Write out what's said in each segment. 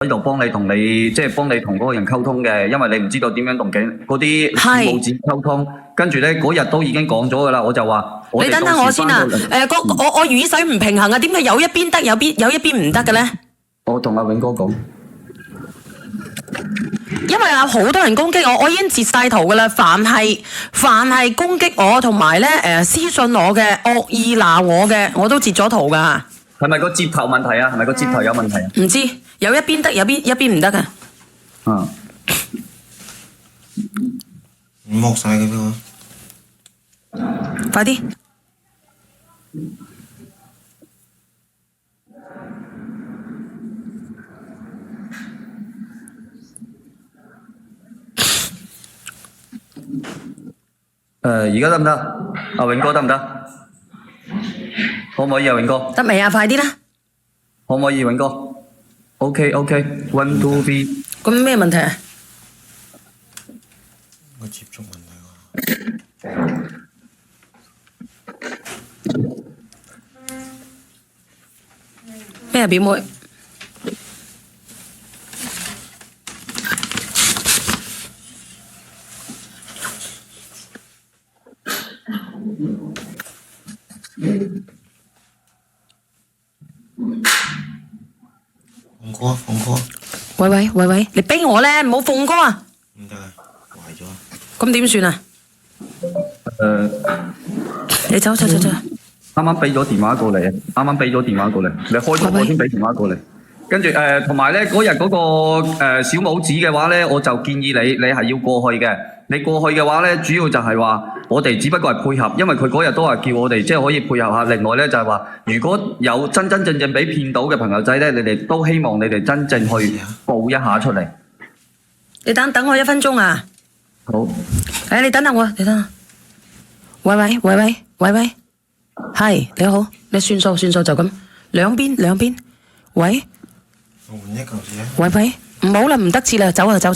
喺度幫你同你即係幫你同嗰個人溝通嘅，因為你唔知道點樣同嗰啲小母子溝通。跟住咧嗰日都已經講咗噶啦，我就話你等等我先啊。我雨水唔平衡啊，點解有一邊得有一邊唔得嘅咧？我同阿永哥講。因為有好多人攻擊我，我已經截晒圖噶啦。凡係攻擊我同埋咧私信我嘅惡意鬧我嘅，我都截咗圖噶。係咪個接頭問題啊？係咪個接頭有問題啊？唔知有一邊得有一邊唔得嘅。啊！剝晒佢俾我。快啲！而家得唔得？阿永哥得唔得？可唔可以啊，永哥？得未啊？快啲啦！可唔可以，永哥 ？OK，one two three。咁咩問題啊？個接觸問題喎。咩啊，表妹？放歌。喂，你俾我咧，唔好放歌啊！唔得啊，壞咗。咁點算啊？你走。啱啱俾咗電話過嚟，你開咗我先俾電話過嚟。跟住同埋咧嗰日嗰個小母子嘅話咧，我就建議你係要過去嘅。你過去嘅話咧，主要就係話我哋只不過係配合，因為佢嗰日都係叫我哋即係可以配合下。另外咧就係話，如果有真正俾騙到嘅朋友仔咧，你哋都希望你哋真正去報一下出嚟。你等我1分鐘啊！好。你等我。喂，係你好，你算數就咁，兩邊。喂。我換一嚿紙啊！喂，唔好啦，唔得志啦，走啊，走，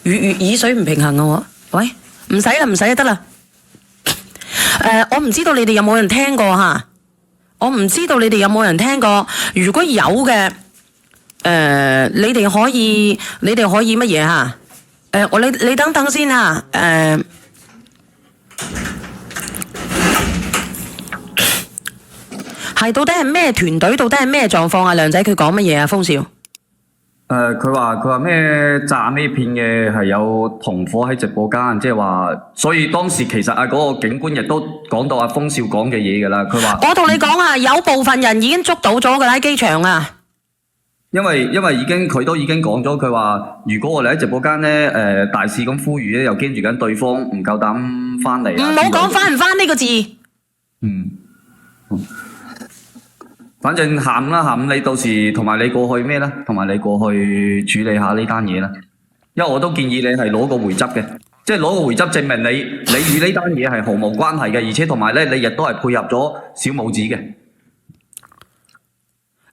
雨水唔平衡啊我。喂，唔使啦，得啦。我唔知道你哋有冇人聽過吓，如果有嘅，你哋可以乜嘢吓？你等等先啊，係到底係咩團隊？到底係咩狀況啊？梁仔佢講乜嘢啊？風少。佢話咩詐咩騙嘅係有同伙喺直播間，即係話，所以當時其實嗰個警官亦都講到阿風少講嘅嘢㗎啦。佢話我同你講啊，有部分人已經捉到咗㗎喺機場啊。因為佢都已經講咗，佢話如果我哋喺直播間咧大肆咁呼籲咧，又驚住緊對方唔夠膽翻嚟。唔好講翻唔翻呢個字。反正下午你到時同埋你過去咩啦，同埋你過去處理下呢單嘢啦。因為我都建議你係攞個回執嘅，即係攞個回執證明你與呢單嘢係毫無關係嘅，而且同埋咧你亦都係配合咗小母子嘅。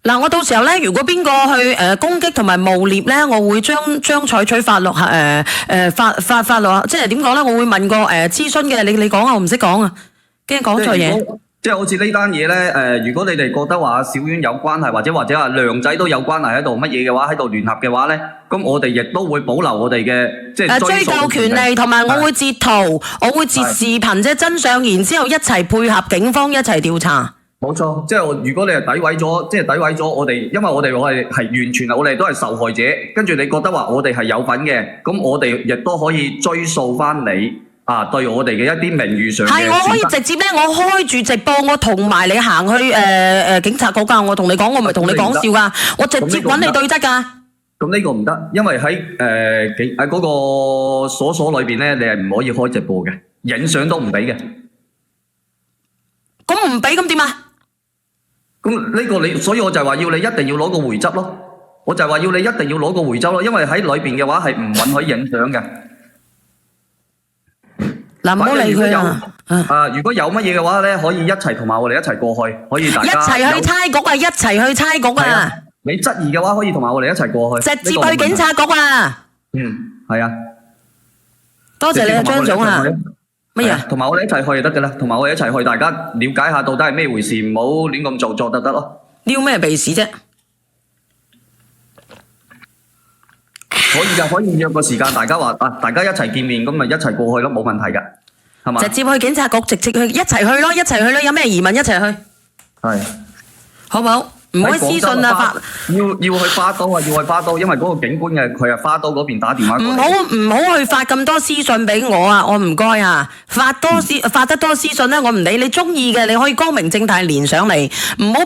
嗱，我到時候咧，如果邊個去攻擊同埋誣蔑咧，我會將採取法律法律，即係點講咧？我會問個諮詢嘅，你講啊，我唔識講啊，驚講錯嘢。即係好似呢單嘢咧，如果你哋覺得話小娟有關係，或者話梁仔都有關係喺度乜嘢嘅話，喺度聯合嘅話咧，咁我哋亦都會保留我哋嘅即係追究權利，同埋我會截圖，我會截視頻即係真相，然之後一齊配合警方一齊調查。冇錯，即係如果你係詆毀咗我哋，因為我哋係完全我哋都係受害者，跟住你覺得話我哋係有份嘅，咁我哋亦都可以追溯翻你。對我哋嘅一啲名譽上嘅，我可以直接咧，我開住直播，我同埋你行去警察局㗎，我同你講，我唔係同你講笑㗎，我直接揾你對質㗎。咁呢個唔得，因為喺嗰個所裏邊咧，你係唔可以開直播嘅，影相都唔俾嘅。咁唔俾咁點啊？咁呢個所以我就係話要你一定要攞個回執咯，我就係話要你一定要攞個回執咯，因為喺裏邊嘅話係唔允許影相嘅。嗱，唔好理佢啊！如果有乜嘢嘅話咧，可以一齊同埋我哋一齊過去，可以大家一齊去差局啊！一齊去差局啊！你質疑嘅話，可以同埋我哋一齊過去，直接去警察局啊！係啊，多謝你啊，張總啊！乜嘢？同埋我哋一齊去就得噶啦，同埋我哋一齊去，大家了解下到底係咩回事，唔好亂咁做就得咯。撩咩鼻屎啫？可以約個時間，大家話大家一齊見面，咁咪一齊過去咯，冇問題嘅，係嘛？直接去警察局，直接去一齊去咯，一齊去咯，有咩疑問一齊去，係，好唔好？唔可以私信啊，要去花都啊，要去花都，因為嗰個警官嘅佢係花都嗰邊打電話過嚟。唔好去發咁多私信俾我啊！我唔該啊，發得多私信咧，我唔理你中意嘅，你可以光明正大連上嚟，唔好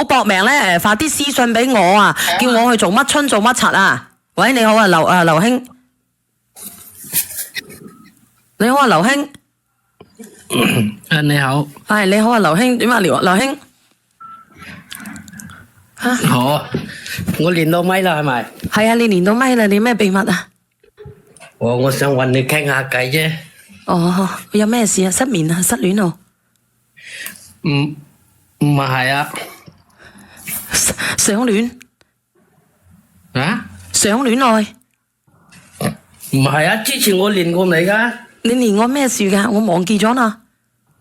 搏命咧發啲私信俾我啊，叫我去做乜春做乜柒啊！喂，你好啊，劉兄，你好啊，劉兄，你好，係你好啊，劉兄，點啊，劉兄？好，我練到咪啦，係咪？係啊，你連到咪啦，你咩秘密啊？我想揾你傾下偈啫。哦，有咩事啊？失眠啊？失戀啊？唔係啊。想戀？啊？想戀愛？唔係啊，之前我練過你噶。你連我咩事噶？我忘記咗啦。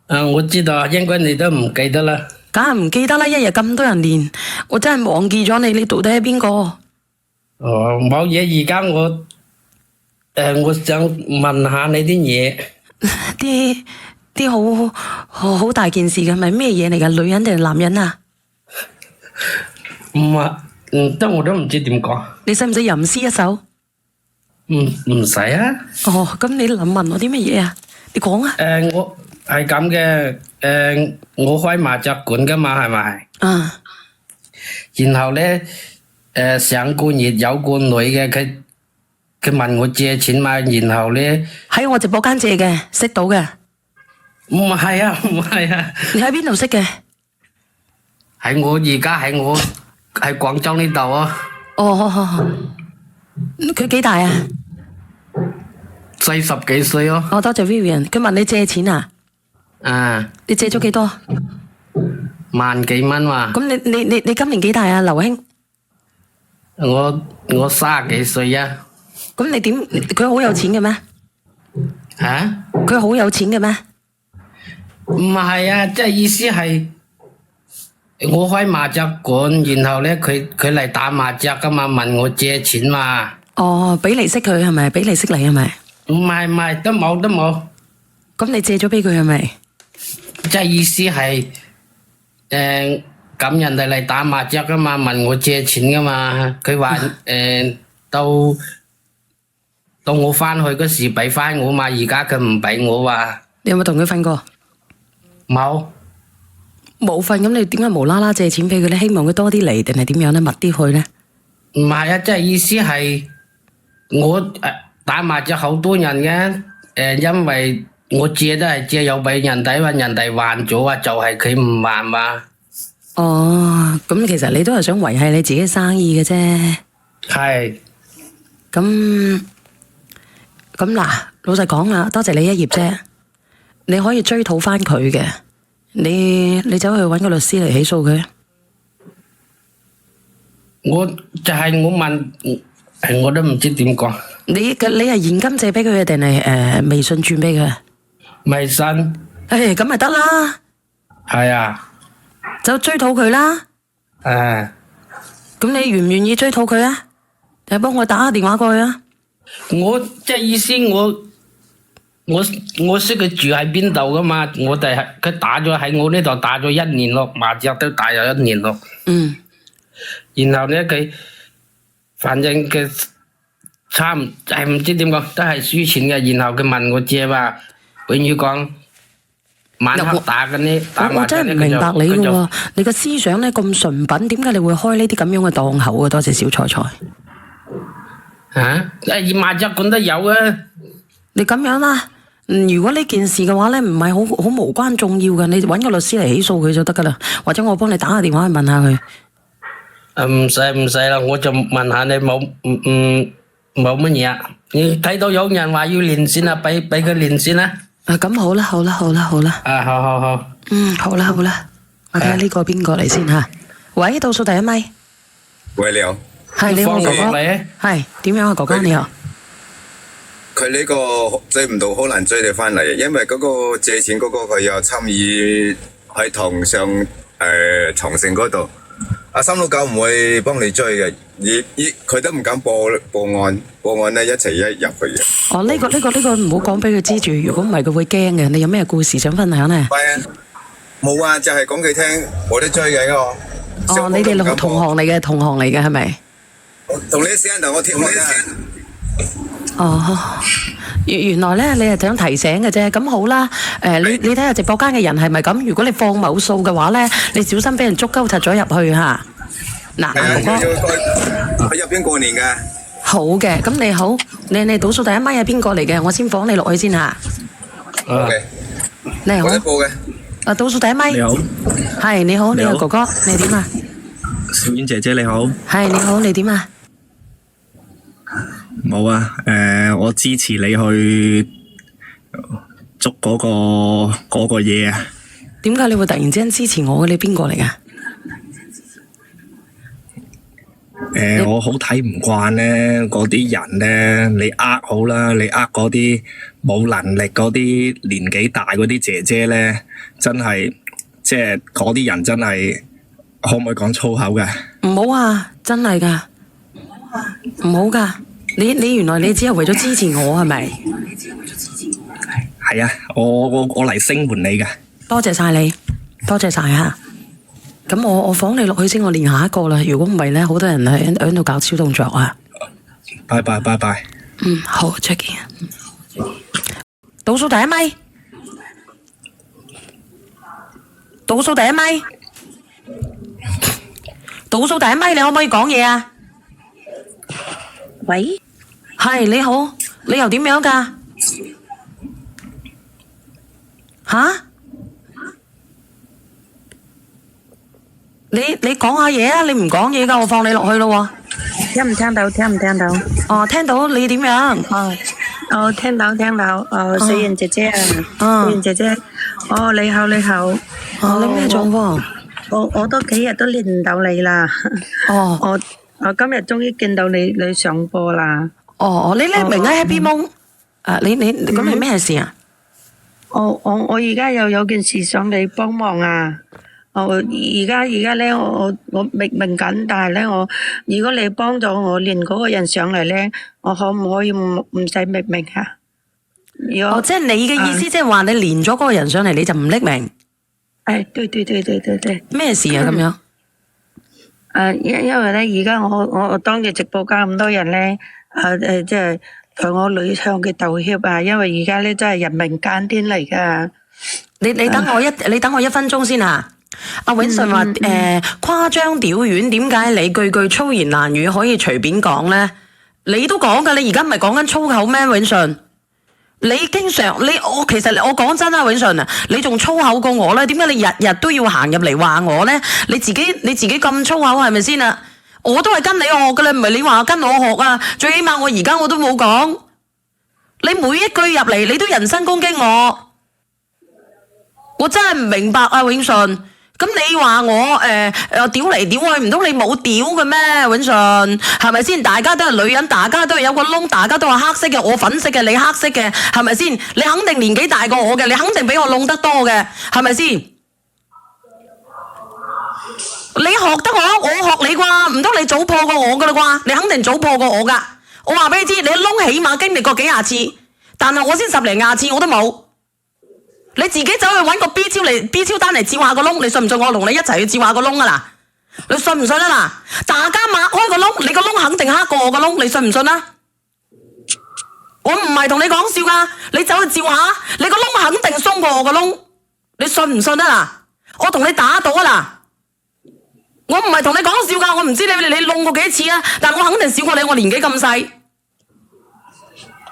我知道，應該你都唔記得啦。梗係唔記得啦！一日咁多人練，我真係忘記咗你。你到底係邊個？冇嘢，而家我想問下你啲嘢。啲好大件事嘅，係咩嘢嚟噶？女人定係男人啊？得我都唔知點講。你使唔使吟詩一首？唔使啊。哦，咁你諗問我啲乜嘢啊？你講啊。我係咁嘅。我開麻雀館噶嘛，係咪？啊。然後咧，上個月有個女嘅，佢問我借錢嘛，然後咧喺我直播間借嘅，識到嘅。唔係啊。你喺邊度識嘅？而家喺廣州呢度啊。哦，佢幾大啊？40幾歲哦。多謝 Vivian， 佢問你借錢啊？啊。你借咗幾多？10,000幾蚊嘛。咁你今年幾大啊，劉兄？我30幾歲啊。咁你點？佢好有錢嘅咩？吓？佢好有錢嘅咩？唔係啊，即係意思係我開麻雀館，然後咧佢嚟打麻雀噶嘛，問我借錢嘛。哦，俾利息佢係咪？俾利息你係咪？唔係，都冇。咁你借咗俾佢係咪？即係意思係咁人哋嚟打麻雀噶嘛，問我借錢噶嘛，佢話到我翻去嗰時俾翻我嘛，而家佢唔俾我話。你有冇同佢瞓過？冇瞓，咁你點解無啦啦借錢俾佢咧？希望佢多啲嚟定係點樣咧？密啲去咧？唔係啊，即係意思係我打麻雀好多人嘅，因為我借都係借有俾人哋，話人哋還咗啊，就係佢唔還嘛。哦，咁其實你都係想維繫你自己生意嘅啫。係。咁嗱，老實講啊，多謝你一頁啫。你可以追討翻佢嘅，你走去揾個律師嚟起訴佢。我問，我都唔知點講。你係現金借俾佢定係微信轉俾佢？微信。咁咪得啦。係啊。就追討佢啦。咁你願唔願意追討佢啊？你幫我打個電話過去啊。我即係意思我識佢住喺邊度噶嘛？佢打咗喺我呢度打咗1年咯，麻雀都打咗1年咯。然後咧佢，反正佢唔知點講，都係輸錢嘅。然後佢問我借話，永遠講晚黑打嘅呢，打麻雀呢。我真係唔明白你嘅喎，你個思想咧咁純品，點解你會開呢啲咁樣嘅檔口啊？多謝小菜菜。麻雀館都有啊。你咁樣啦。如果呢件事嘅話咧，唔係好無關重要嘅，你揾個律師嚟起訴佢就得噶啦，或者我幫你打個電話去問下佢。唔使啦，我就問下你冇乜嘢。你睇到有人話要連線啊，俾佢連線啦。咁好啦。好。好啦，我睇下呢個邊個嚟先吓。喂，倒數第一咪。喂，你好。係你好哥哥。係點樣啊，哥哥你好。佢呢個追唔到，好難追你翻嚟，因為嗰個借錢嗰個佢有參與喺堂上長城嗰度，阿三老九唔會幫你追嘅，佢都唔敢報案，報案咧一齊入去嘅。哦，呢個唔好講俾佢知住，如果唔係佢會驚嘅。你有咩故事想分享呢？係啊，冇啊，就係講佢聽，冇得追嘅我。哦，你哋兩個同行嚟嘅係咪？同你先，同我貼開啦。哦，原來咧，你係想提醒嘅啫。咁好啦，你睇下直播間嘅人係咪咁？如果你放某數嘅話咧，你小心俾人捉鳩柒咗入去嚇。嗱，係啊，哥哥，喺入邊過年㗎。好嘅，咁你好，你倒數第一咪係邊個嚟嘅？我先放你落去先嚇。OK，你好我，一報嘅。倒數第一咪。你好，係你好，你你好係哥哥，你點啊？小婉姐姐你好，係你好，你點啊？冇啊，我支持你去捉嗰個嘢啊！點解你會突然之間支持我嘅？你邊個嚟㗎？我好睇唔慣咧，嗰啲人咧，你好啦，你嗰啲冇能力嗰啲年紀大嗰啲姐姐咧，真係即係嗰啲人真係可唔可以講粗口嘅？唔好啊，真係㗎，唔好㗎。你原來你只係為咗支持我係咪？係啊，我嚟聲援你嘅。多謝晒你，多謝晒嚇。咁我放你落去先，我練下一個啦。如果唔係咧，好多人喺度搞超動作啊。拜拜。好，再見。倒數第一咪，倒數第一咪，倒數第一咪，你可唔可以講嘢啊？喂，係你好，你又點樣㗎？吓？你講下嘢啊！你唔講嘢㗎，我放你落去咯喎。聽唔聽到？聽唔聽到？哦，聽到你點樣？哦，聽到。小妍姐姐啊，小妍姐姐，你好。你咩狀況？我都幾日都練唔到你啦。我今日終於見到你上播啦。你匿名喺 Happy Moon。你咁係咩事啊？我而家又有件事想你幫忙啊！而家咧，我明緊，但係咧，如果你幫咗我連嗰個人上嚟咧，我可唔可以唔使匿名啊？即係你嘅意思，即係話你連咗嗰個人上嚟，你就唔匿名。對。咩事啊？咁樣？因為咧，而家我當住直播間咁多人咧，即係同我女向佢道歉啊！因為而家咧真係人命關天嚟噶。你等我1分鐘先啊！阿永順話誇張屌丸，點解你句粗言爛語可以隨便講咧？你都講噶，你而家唔係講緊粗口咩？永順，你經常其實我講真啊，永順啊，你仲粗口過我咧？點解你日日都要行入嚟話我咧？你自己咁粗口係咪先啊？我都係跟你學噶啦，唔係你話跟我學啊！最起碼我而家我都冇講，你每一句入嚟你都人身攻擊我真係唔明白啊，永順。咁你話我屌嚟屌去，唔通你冇屌嘅咩？永順係咪先？大家都係女人，大家都係有個窿，大家都係黑色嘅，我粉色嘅，你黑色嘅，係咪先？你肯定年紀大過我嘅，你肯定比我窿得多嘅，係咪先？你學得我學你啩？唔通你早破過我噶啦啩？你肯定早破過我噶。我話俾你知，你窿起碼經歷過幾廿次，但係我先10零廿次我都冇。你自己走去揾個 B 超單嚟照下個窿，你信唔信我同你一齊去照下個窿啊嗱？你信唔信啊嗱？大家擘開個窿，你個窿肯定黑過我個窿，你信唔信啊？我唔係同你講笑噶，你走去照下，你個窿肯定鬆過我個窿，你信唔信啊嗱？我同你打賭啊嗱！我唔係同你講笑噶，我唔知你窿過幾次啊，但我肯定少過你，我年紀咁細，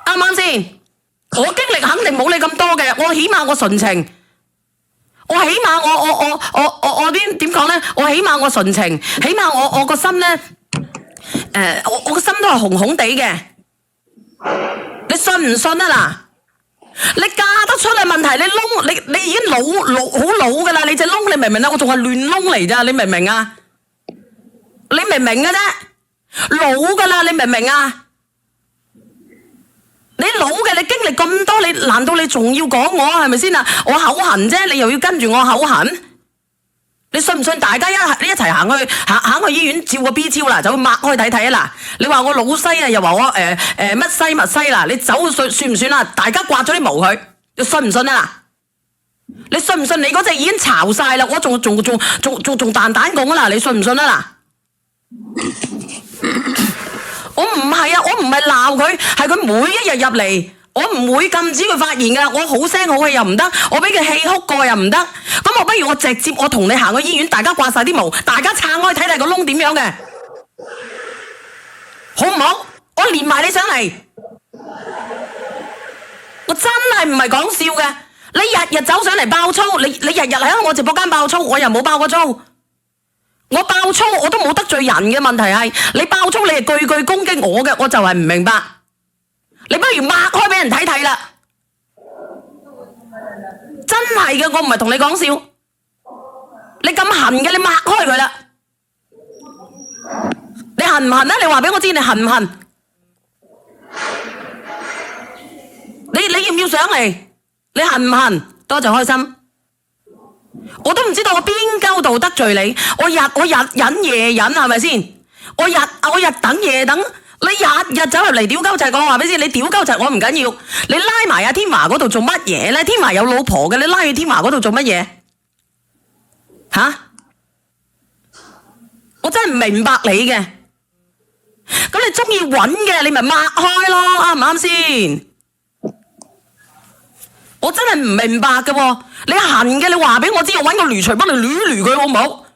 啱唔啱先？我經歷肯定冇你咁多嘅，我起碼我純情，我起碼我點講咧？我起碼我純情，起碼我個心咧，我個心都係紅紅地嘅。你信唔信啊嗱？你嫁得出嚟問題，你已經好老噶啦，你隻窿你明唔明啊？我仲係亂窿嚟咋，你明唔明啊？你明唔明嘅啫？老噶啦，你明唔明啊？你老嘅，你經歷咁多，你難道你仲要講我係咪先啊？我口痕啫，你又要跟住我口痕？你信唔信？大家一齊行去醫院照個 B 超啦，就會擘開睇睇啊！嗱，你話我老西啊，又話我乜西乜西啦，你走算唔算啊？大家刮咗啲毛佢，你信唔信啊？你信唔信？你嗰隻已經巢晒啦，我仲彈講啊啦，你信唔信啊？嗱，我唔係啊，我唔係鬧佢，係佢每一日入嚟。我唔會禁止佢發言㗎，我好聲好氣又唔得，我俾佢氣哭過又唔得，咁我不如我直接我同你行去醫院，大家刮晒啲毛，大家撐開睇睇個窿點樣嘅，好唔好？我連埋你上嚟，我真係唔係講笑嘅，你日日走上嚟爆粗，你日日喺我直播間爆粗，我又冇爆過粗，我爆粗我都冇得罪人嘅，問題係你爆粗你係句句攻擊我嘅，我就係唔明白。你不如擘開俾人睇睇啦，真係嘅，我唔係同你講笑。你咁恨嘅，你擘開佢啦。你恨唔恨啊？你話俾我知，你恨唔恨？你要唔要上嚟？你恨唔恨？多謝開心。我都唔知道我邊鳩度得罪你，我日忍夜忍係咪先？我日等夜等。你日日走入嚟屌鳩柒，我話俾你知，你屌鳩柒我唔緊要，你拉埋阿天華嗰度做乜嘢咧？天華有老婆嘅，你拉去天華嗰度做乜嘢？吓？我真係唔明白你嘅。咁你中意揾嘅，你咪擘開咯，啱唔啱先？我真係唔明白嘅喎，你恨嘅，你話俾我知，我揾個驢錘幫你捋佢好唔好？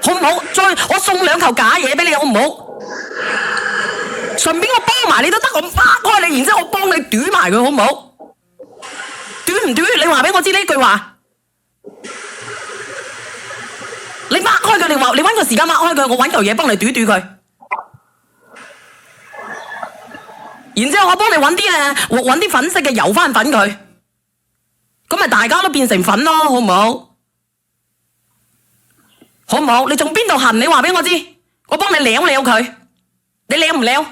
好唔好？再我送2球假嘢俾你好唔好？順便我幫埋你都得，我擘開你，然之後我幫你懟埋佢好唔好？懟唔懟？你話俾我知呢句話。你擘開佢，你搵個時間擘開佢，我搵嚿嘢幫你懟佢。然之後我幫你搵啲粉色嘅油翻粉佢，咁咪大家都變成粉咯，好唔好？好唔好？你仲邊度痕？你話俾我知，我幫你撩佢，你撩唔撩？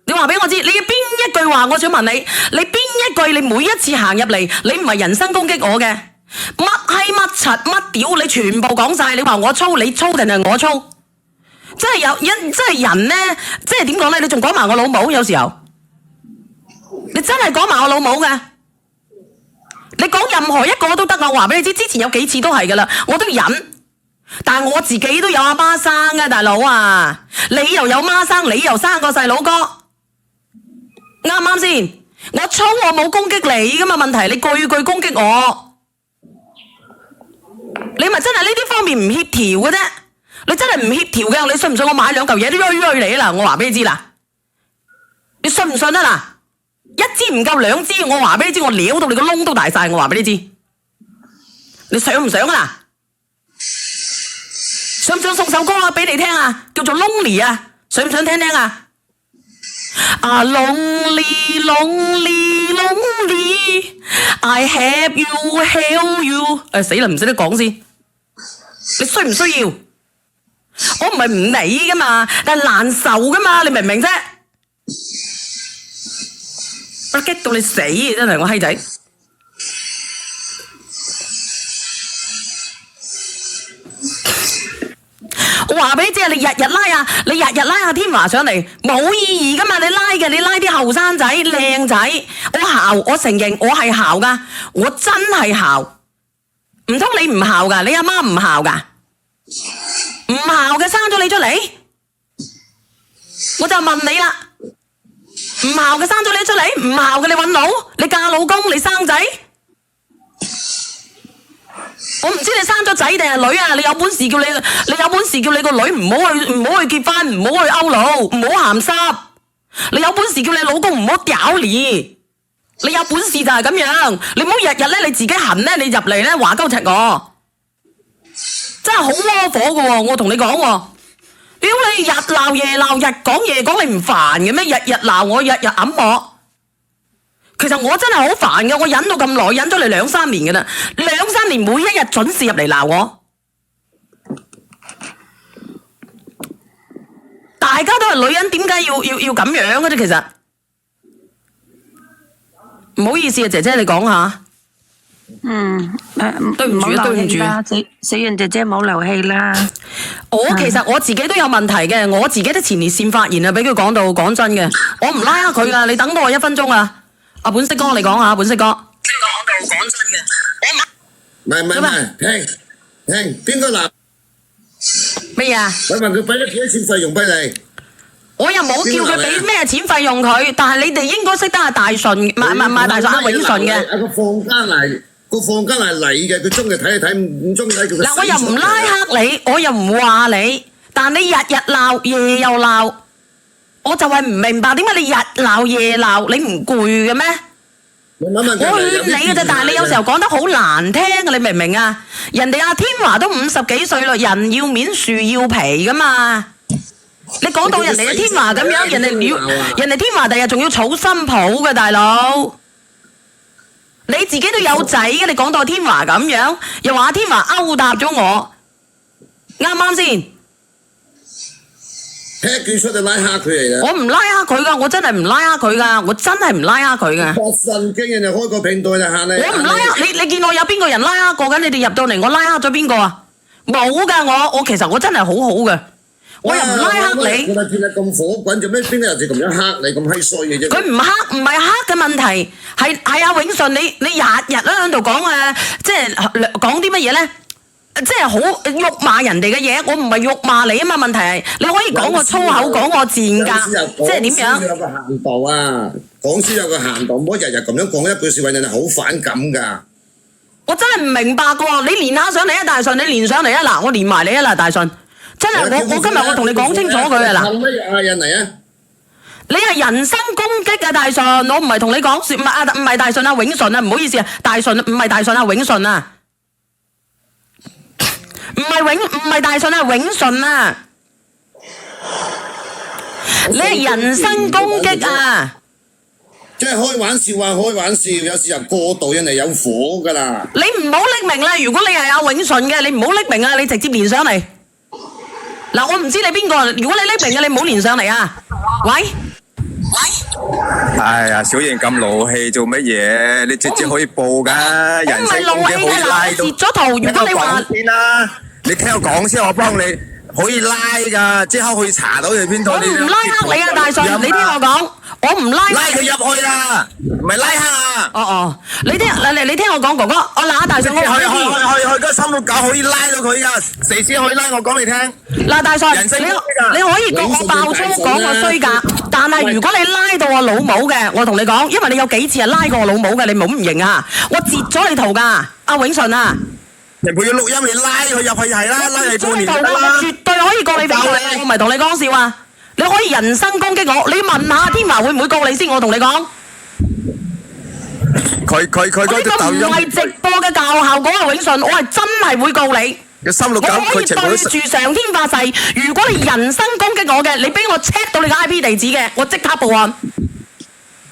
你話俾我知，你嘅邊一句話？我想問你，你邊一句？你每一次行入嚟，你唔係人身攻擊我嘅，乜閪乜柒乜屌，你全部講晒。你話我粗，你粗定係我粗？真係人呢，即係點講呢？你仲講埋我老母，有時候你真係講埋我老母嘅。你講任何一個都得，我話俾你知，之前有幾次都係噶啦，我都忍。但係我自己都有阿媽生嘅，大佬啊，你又有媽生，你又生個細佬哥，啱唔啱先？我粗我冇攻擊你噶嘛，問題你句句攻擊我，你咪真係呢啲方面唔協調嘅啫。你真係唔協調嘅，你信唔信我買2嚿嘢都鋥你啦？我話俾你知啦，你信唔信啊嗱？一支唔夠2支，我話俾你知，我撩到你個窿都大晒，我話俾你知。你想唔想啊？想唔想送首歌啊俾你聽啊？叫做 Lonely 啊，想唔想聽聽啊？啊 Lonely Lonely Lonely I have you held you 死啦，唔識得講先。你需唔需要？我唔係唔理噶嘛，但係難受噶嘛，你明唔明啫？我激到你死啊！真係我閪仔。我話俾你知啊，你日日拉阿天華上嚟，冇意義噶嘛！你拉啲後生仔、靚仔，我承認我係姣噶，我真係姣。唔通你唔姣噶？你阿媽唔姣噶？唔姣嘅生咗你出嚟，我就問你啦。唔姣嘅生咗你出嚟，唔姣嘅你搵老，你嫁老公，你生仔。我唔知你生咗仔定係女啊！你有本事叫你個女唔好去結婚，唔好去勾佬，唔好鹹濕。你有本事叫你老公唔好屌你。你有本事就係咁樣，你唔好日日咧你自己痕咧，你入嚟咧話鳩柒我，真係好窩火噶喎！我同你講喎。屌你日鬧夜鬧，日講夜講，你唔煩嘅咩？日日鬧我，日日揞我。其實我真係好煩嘅，我忍到咁耐，忍咗你2-3年嘅啦，2-3年每一日準時入嚟鬧我。大家都係女人，點解要咁樣嘅啫？其實唔好意思啊，姐姐你講下。對唔住啊，對唔住啊，死人姐姐冇流氣啦。其實我自己都有問題嘅，我自己都前列腺發炎啊，俾佢講到講真嘅，我唔拉黑佢噶，你等多我1分鐘啊。阿本色哥你講下，本色哥。講到講真嘅，唔係，聽邊個男？咩啊？我問佢俾咗幾多錢費用俾你？我又冇叫佢俾咩錢費用佢，但係你哋應該識得阿大順，唔係大順，阿永順嘅。個房間係你嘅，佢中意睇你睇，唔中意睇佢。嗱，我又唔拉黑你，我又唔話你，但你日日鬧，夜又鬧，我就係唔明白點解你日鬧夜鬧，你唔攰嘅咩？我勸你嘅啫，但係你有時候講得好難聽嘅，你明唔明啊？人哋阿天華都50幾歲啦，人要面樹要皮噶嘛。你講到人哋嘅天華咁樣，人哋天華第日仲要儲新抱嘅大佬，你自己都有仔嘅，你講到天華咁樣，又話天華勾搭咗我，啱唔啱先？踢佢出就拉黑佢嚟啦！我唔拉黑佢噶，我真係唔拉黑佢噶，我真係唔拉黑佢噶。發神經，人哋開個平台就限你。我唔拉黑你，你見我有邊個人拉黑過緊？你哋入到嚟，我拉黑咗邊個啊？冇噶，我其實我真係好好嘅。我又唔拉黑你。我見你咁火滾，做咩邊個人哋咁樣黑你咁閪衰嘅啫？佢唔黑，唔係黑嘅問題，係阿永順，你日日都喺度講即係講啲乜嘢咧？即係好辱罵人哋嘅嘢，我唔係辱罵你啊嘛。問題係你可以講個粗口，講個賤格，即係點樣？有個限度啊，講書有個限度，唔好日日咁樣講一句説話，人哋好反感㗎。我真係唔明白嘅喎，你連下上嚟啊，大順，你連上嚟啊，嗱，我連埋你啊，嗱，大順。真係我今日我同你講清楚佢啊嗱，乜人嚟啊？你係人身攻擊啊大順，我唔係同你講説，唔係大順啊永順啊，唔好意思啊，大順唔係大順啊永順啊，唔係大順啊永順啊，你係人身攻擊啊！即係開玩笑啊，開玩笑，有時候過度，人哋有火㗎啦。你唔好匿名啦，如果你係阿永順嘅，你唔好匿名啊，你直接連上嚟。嗱，我唔知你邊個，如果你匿名嘅，你唔好連上嚟啊！喂，哎呀，小賢咁勞氣做乜嘢？你直接可以報㗎，人身攻擊可以拉到。截咗圖，如果你話先啦，你聽我講先，我幫你可以拉㗎，即刻可以查到你邊度。我唔拉黑你啊，大順，你聽我講，我唔拉。拉佢入去啊，唔係拉黑啊。哦，你聽我講，哥哥，我嗱大順，我話你知。去嗰個369可以拉到佢㗎，誰先可以拉？我講你聽。嗱，大順，你可以講我爆粗講我衰格，但係如果你拉到我老母嘅，我同你講，因為你有幾次係拉過我老母嘅，你冇唔認啊？我截咗你圖㗎，阿永順啊！人哋要錄音，你拉佢入去係啦，拉你半年得啦。我絕對可以告你俾佢，我唔係同你講笑啊！你可以人身攻擊我，你問下天華會唔會告你先？我同你講。佢嗰呢個唔係直播嘅教效果啊，永順，我係真係會告你。有369，我可以對住上天發誓，如果你人身攻擊我嘅，你俾我 check 到你嘅 IP 地址嘅，我即刻報案。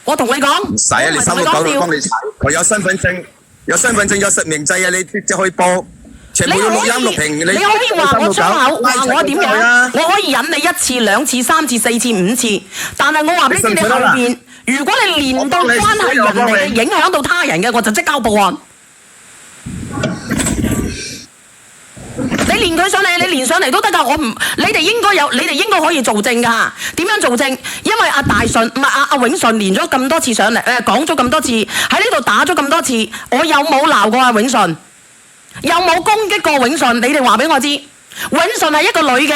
我同你講。唔使啊，你369幫你查，佢有身份證，有實名制啊，你即可以報。全部要錄音錄屏，你可以話我粗口，話我點樣？我可以忍你1次、2次、3次、4次、5次，但係我話俾你知，你後邊如果你連到關係人哋嘅，影響到他人嘅，我就即刻報案。你連佢上嚟，你連上嚟都得㗎。你哋應該可以做證㗎。點樣做證？因為阿大順唔係阿永順連咗咁多次上嚟，講咗咁多次，喺呢度打咗咁多次，我有冇鬧過阿永順？有冇攻擊過永順？你哋話俾我知。永順係一個女嘅。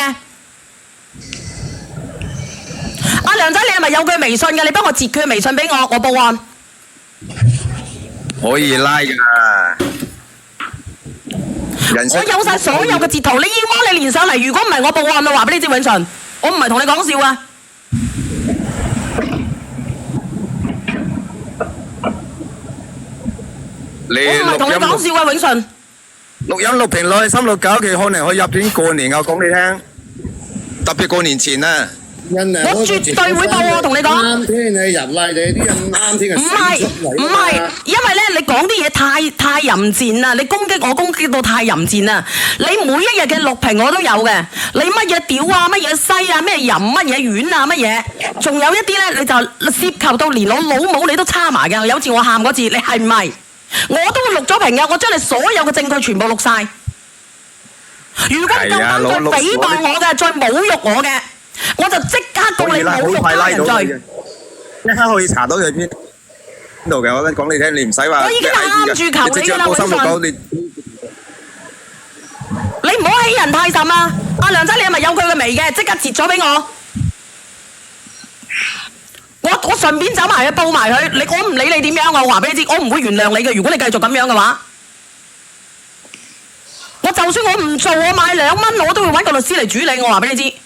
阿梁仔，你係咪有佢微信嘅？你幫我截佢微信俾我，我報案。可以拉㗎。我有晒所有嘅截圖，你要麼你連上嚟，如果唔係我報案，我話俾你知永順，我唔係同你講笑啊。我唔係同你講笑啊，永順。錄音錄屏落去369，佢可能可以入片過年，我講你聽。特別過年前啊。人啊，我絕對會報，我同你講。啱聽你入嚟，你啲人啱聽啊，唔係，因為咧你講啲嘢太淫賤啦，你攻擊我攻擊到太淫賤啦。你每一日嘅錄屏我都有嘅，你乜嘢屌啊，乜嘢西啊，咩淫乜嘢丸啊，乜嘢，仲有一啲咧你就涉及到連我老母你都叉埋嘅，有次我喊嗰次，你係唔係？我都會錄咗屏嘅，我將你所有嘅證據全部錄晒。如果你夠膽再誹謗我嘅，再侮辱我嘅，我就即刻告你侮辱他人罪。即刻可以查到佢邊度嘅，我講你聽，你唔使話。我已經啱住求你㗎啦，永信。你唔好欺人太甚啊！阿梁仔，你係咪有佢嘅微嘅？即刻截咗俾我。我順便走埋去報埋佢，我唔理你點樣，我話俾你知，我唔會原諒你嘅。如果你繼續咁樣嘅話，我就算我唔做，我買2蚊，我都會揾個律師嚟處理。我話俾你知。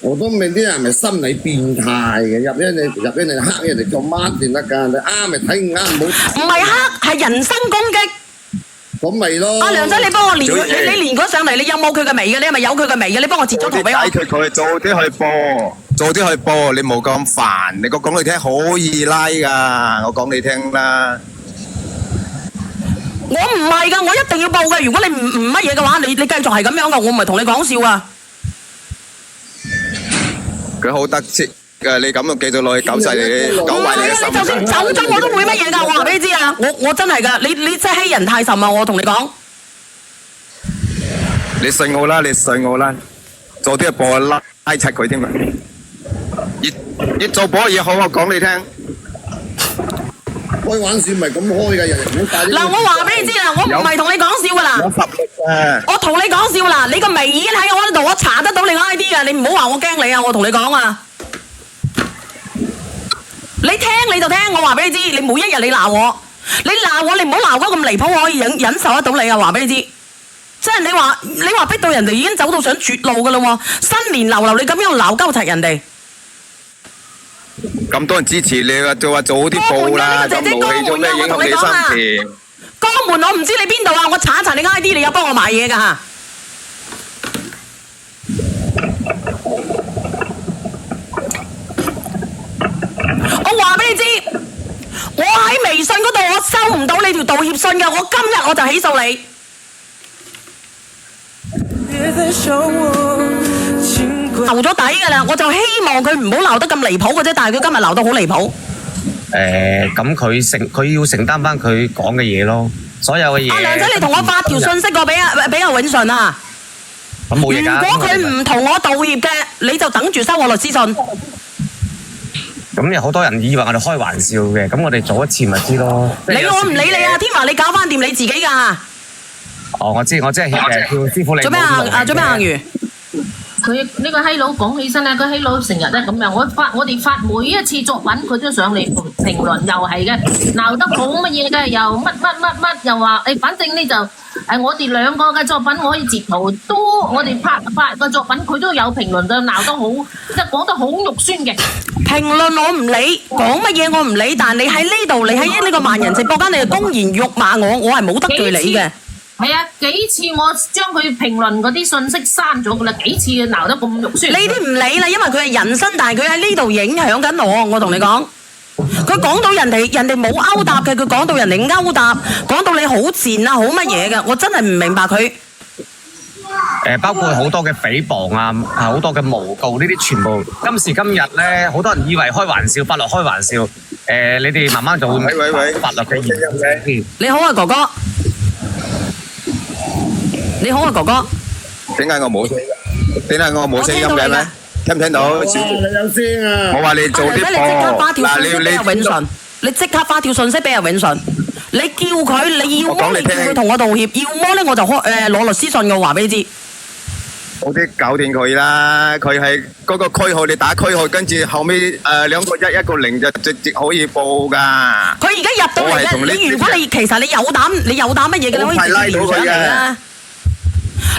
我都唔明啲人係咪心理變態嘅，入咗嚟黑人哋做乜先得㗎？你啱咪睇唔啱，唔好。唔係黑，係人身攻擊。咁咪咯。阿梁仔，你幫我連你連嗰上嚟，你有冇佢嘅微嘅？你係咪有佢嘅微嘅？你幫我截咗圖俾我。解決佢，早啲去播，你冇咁煩。你講你聽可以拉㗎，我講你聽啦。我唔係㗎，我一定要報㗎。如果你唔乜嘢嘅話，你繼續係咁樣㗎，我唔係同你講笑啊。佢好得戚嘅，你咁就繼續落去搞晒你，搞壞你嘅心。你就算走咗我都會乜嘢㗎，我話俾你知啊！我真係㗎，你真係欺人太甚啊！我同你講。你信我啦，早啲去播拉柒佢添啊！越做播嘢好，我講你聽。開玩笑咪咁開㗎，人唔好帶啲。嗱，我話俾你知啦，我唔係同你講笑㗎啦。有實力嘅。我同你講笑啦，你個微已經喺我度，我查得到你個 ID 㗎，你唔好話我驚你啊！我同你講啊，你聽你就聽，我話俾你知，你每一日你鬧我，你唔好鬧得咁離譜，我可以忍受得到你啊！話俾你知，即係你話逼到人哋已經走到上絕路㗎啦喎，新年流你咁樣鬧鳩齊人哋。咁多人支持你啊，就話早啲報啦，咁勞氣做咩影響你心情？江門我唔知你邊度啊，我查一查你 ID， 你有幫我買嘢㗎嚇。我話俾你知，我喺微信嗰度我收唔到你條道歉信㗎，我今日我就起訴你。留咗底㗎啦，我就希望佢唔好鬧得咁離譜嘅啫，但係佢今日鬧得好離譜。咁佢要承擔翻佢講嘅嘢咯，所有嘅嘢。阿梁仔，你同我發條信息過俾阿永順啊。咁冇嘢㗎。如果佢唔同我道歉嘅，你就等住收我律師信。咁有好多人以為我哋開玩笑嘅，咁我哋做一次咪知咯。我唔理你啊，天華你搞翻掂你自己㗎。哦，我知，我即係叫師傅你。做咩啊？做咩行魚？佢呢個閪佬講起身咧，個閪佬成日咧咁樣，我哋發每一次作品佢都上嚟評論，又係嘅，鬧得好乜嘢嘅，又乜，又話反正呢就我哋兩個嘅作品我可以截圖，都我哋拍個作品佢都有評論，就鬧得好，即係講得好肉酸嘅。評論我唔理，講乜嘢我唔理，但你喺呢度，你喺呢個萬人直播間，你係公然辱罵我係冇得罪你嘅。係啊，幾次我將佢評論嗰啲信息刪咗噶啦，幾次鬧得咁肉酸。呢啲唔理啦，因為佢係人身，但係佢喺呢度影響緊我。我同你講，佢講到人哋冇勾搭嘅，佢講到人哋勾搭，講到你好賤啊，好乜嘢嘅，我真係唔明白佢。包括好多嘅誹謗啊，好多嘅誣告呢啲，全部今時今日咧，好多人以為開玩笑，法律開玩笑。你哋慢慢就會法律嘅現象。你好啊，哥哥。你好啊，哥哥。點解我冇聲音嘅咩？聽唔聽到？你有聲啊！我話你做啲播，嗱你即刻發條信息俾阿永順，你叫佢，你要麼你叫佢同我道歉，要麼咧我就攞律師信嘅話俾你知。好啲搞掂佢啦，佢係嗰個區號，你打區號，跟住後尾2個1，1個0就直接可以報㗎。佢而家入到嚟嘅，你如果你其實你有膽乜嘢嘅，你可以直接連上嚟啦。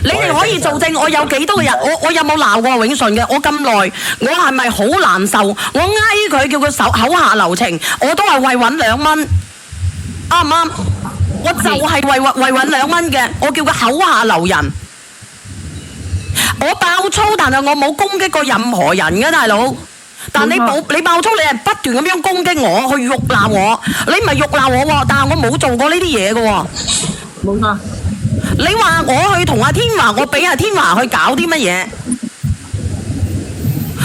你哋可以做證，我有幾多個人，我有冇鬧過永順嘅？我咁耐，我係咪好難受？我嗌佢叫佢口下留情，我都係為揾2蚊，啱唔啱？我就係為揾2蚊嘅，我叫佢口下留人。我爆爆粗，但係我冇攻擊過任何人嘅，大佬。但你爆粗，你係不斷咁樣攻擊我，去辱鬧我。你唔係辱鬧我喎，但係我冇做過呢啲嘢嘅喎。冇錯。你話我去同阿天華，我俾阿天華去搞啲乜嘢？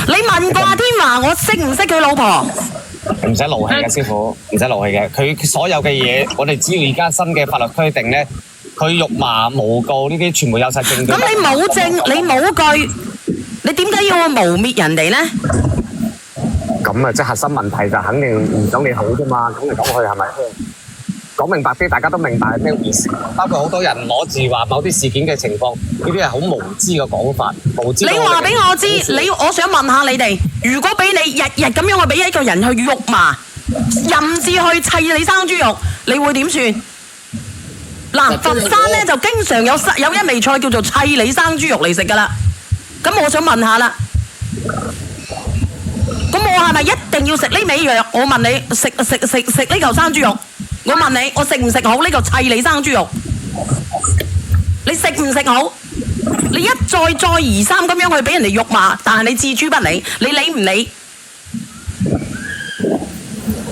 你問過阿天華，我識唔識佢老婆？唔使勞氣嘅師傅，唔使勞氣嘅。佢所有嘅嘢，我哋只要而家新嘅法律規定咧，佢辱罵、誣告呢啲全部有晒證據。咁你冇證，你冇據，你點解要我誣滅人哋咧？咁啊，即係核心問題就肯定唔想你好啫嘛，講嚟講去係咪？講明白啲，大家都明白係咩回事。包括好多人攞住話某啲事件嘅情況，呢啲係好無知嘅講法，無知。你話俾我知，我想問下你哋，如果俾你日日咁樣去俾一個人去辱罵，甚至去砌你生豬肉，你會點算？嗱，佛山咧就經常有一味菜叫做砌你生豬肉嚟食噶啦。咁我想問下啦。咁我係咪一定要食呢味藥？我問你食呢嚿生豬肉，我問你我食唔食好呢嚿砌你生豬肉？你食唔食好？你一再而三咁樣去俾人哋辱罵，但係你置諸不理，你理唔理？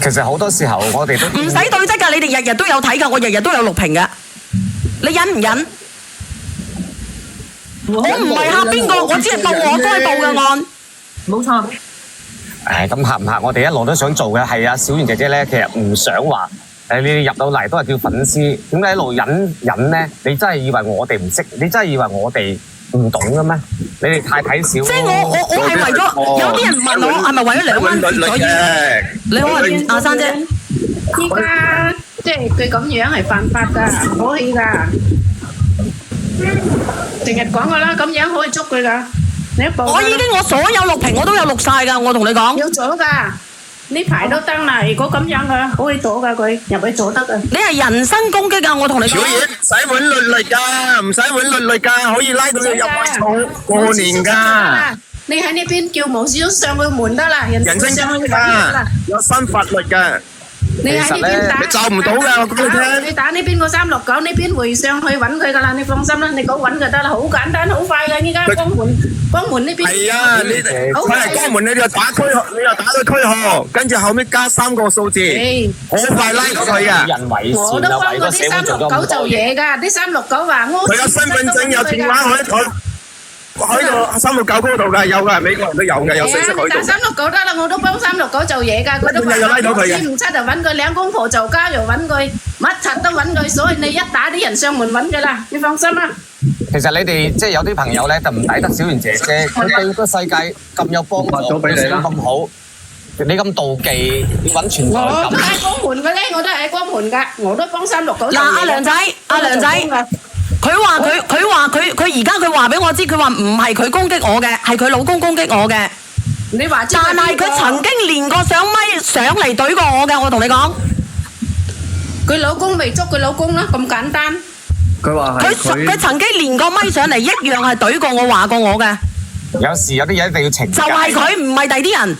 其實好多時候我哋都唔使對質㗎，你哋日日都有睇㗎，我日日都有錄屏㗎。你忍唔忍？我唔係嚇邊個，我只係報我該報嘅案。冇錯。咁嚇唔嚇？我哋一路都想做嘅係啊，小圓姐姐咧，其實唔想話你哋入到嚟都係叫粉絲，點解一路忍咧？你真係以為我哋唔識？你真係以為我哋唔懂嘅咩？你哋太睇小。即係我係為咗有啲人問我係咪為咗2蚊跌咗嘢？你好啊，阿珊姐。依家即係佢咁樣係犯法㗎，唔可以㗎。成日講㗎啦，咁樣可以捉佢㗎。我已經我所有錄屏我都有錄晒㗎，我同你講。要左㗎，呢排都得啦。如果咁樣嘅，可以左㗎佢入去左得㗎。你係人身攻擊㗎，我同你講。小嘢唔使揾律例㗎，唔使揾律例㗎，可以拉到你入去坐過年㗎。你喺呢邊叫無少上去門得啦，人身上去㗎，有新法律㗎。你喺呢邊打，你就唔到㗎，我講你聽。你打呢邊個369，呢邊回上去揾佢㗎啦，你放心啦，你講揾就得啦，好簡單，好快㗎，依家江門呢邊。係啊，你佢係江門，你就打區號，你又打到區號，跟住後尾加3個數字，好快拉到佢㗎。我都幫嗰啲369做嘢㗎，啲369話我。佢有身份證，有電話，喺度369嗰度㗎，有㗎，美國人都有㗎，有信息喺度。打369得啦，我都幫369做嘢㗎，佢都話3唔7就揾佢，兩公婆做家又揾佢，乜柒都揾佢，所以你一打啲人上門揾㗎啦，你放心啦。其實你哋即係有啲朋友咧就唔抵得小圓姐姐，佢對個世界咁有幫助，對社會咁好，你咁妒忌，要揾存在感。我都喺江門嘅咧，我都係喺江門㗎，我都幫369。嗱，阿梁仔。佢話而家佢話俾我知，佢話唔係佢攻擊我嘅，係佢老公攻擊我嘅。你話知？但係佢曾經連過上咪上嚟懟過我嘅，我同你講。佢老公未捉佢老公啦，咁簡單。佢曾經連過咪上嚟，一樣係懟過我，話過我嘅。有時有啲嘢一定要懲罰。就係佢，唔係第啲人。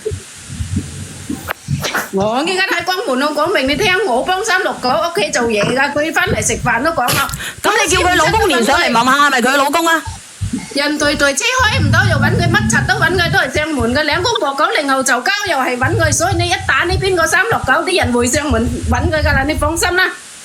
我依家喺江門，我講明你聽，我幫369屋企做嘢㗎，佢翻嚟食飯都講啦。咁你叫佢老公連上嚟問下係咪佢老公啊？人對車開唔到又揾佢，乜柒都揾佢，都係上門嘅。兩公婆90後就交又係揾佢，所以你一打呢邊個369啲人會上門揾佢㗎啦，你放心啦。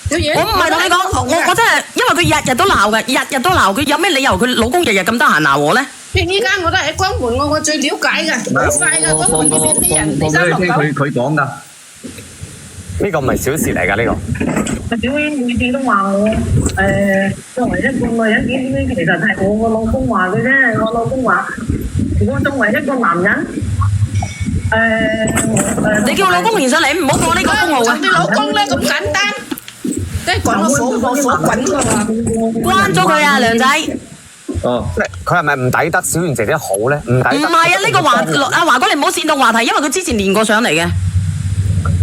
我唔係同你講，我真係因為佢日日都鬧嘅，日日都鬧佢，有咩理由佢老公日日咁得閒鬧我咧？依家我都喺江門，我最了解㗎，好快㗎，江門呢邊啲人啲369。佢講㗎，呢個唔係小事嚟㗎，呢個。小英每次都話我作為一個女人點，其實係我個老公話嘅啫。我老公話，如果作為一個男人，你叫老公連上嚟，唔好講呢個公號啊！你老公咧咁簡單，即係講個火滾㗎嘛。關咗佢啊，梁仔！哦，佢係咪唔抵得小圓姐姐好咧？唔抵得。唔係啊，呢個阿華哥你唔好煽動話題，因為佢之前練過上嚟嘅。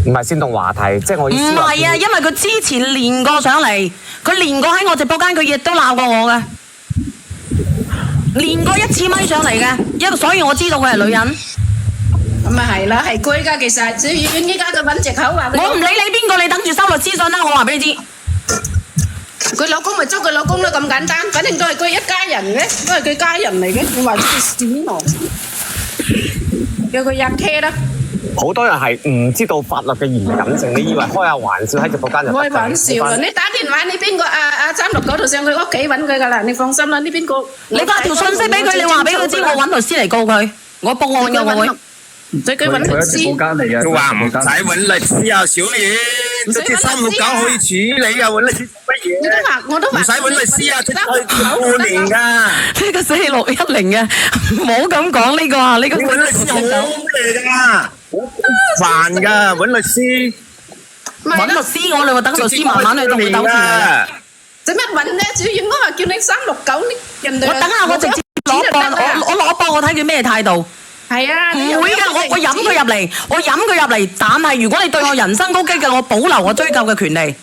唔係煽動話題，即係我意思。唔係啊，因為佢之前練過上嚟，佢練過喺我直播間，佢亦都鬧過我嘅，練過1次咪上嚟嘅，所以我知道佢係女人。咁咪係啦，係佢㗎，其實小遠依家佢揾藉口話。我唔理你邊個，你等住收律師信啦，我話俾你知。佢老公咪捉佢老公咯，咁簡單，反正都係佢一家人嘅，都係佢家人嚟嘅，你話知點喎？叫佢入車啦。好多人係唔知道法律嘅嚴謹性，你以為開下玩笑喺直播間就得㗎？開玩笑啦！你打電話，你邊個369度上佢屋企揾佢㗎啦，你放心啦，呢邊個？你發條信息俾佢，你話俾佢知我揾律師嚟告佢，我報案㗎我會。所以佢揾律師。佢話唔使揾律師啊，小遠，直接369可以處理啊，揾律師做乜嘢？我都話唔使揾律師啊，直接可以半年㗎。呢個4610嘅，唔好咁講呢個啊，呢個揾律師好咩㗎？煩㗎，揾律師。揾律師，我哋話等律師慢慢去同佢糾纏嘅。做乜揾咧？小遠，我話叫你369，人哋我等下我直接攞磅，我攞磅，我睇佢咩態度。係啊，唔會㗎，我飲佢入嚟，我飲佢入嚟。但係如果你對我人身攻擊嘅，我保留我追究嘅權利。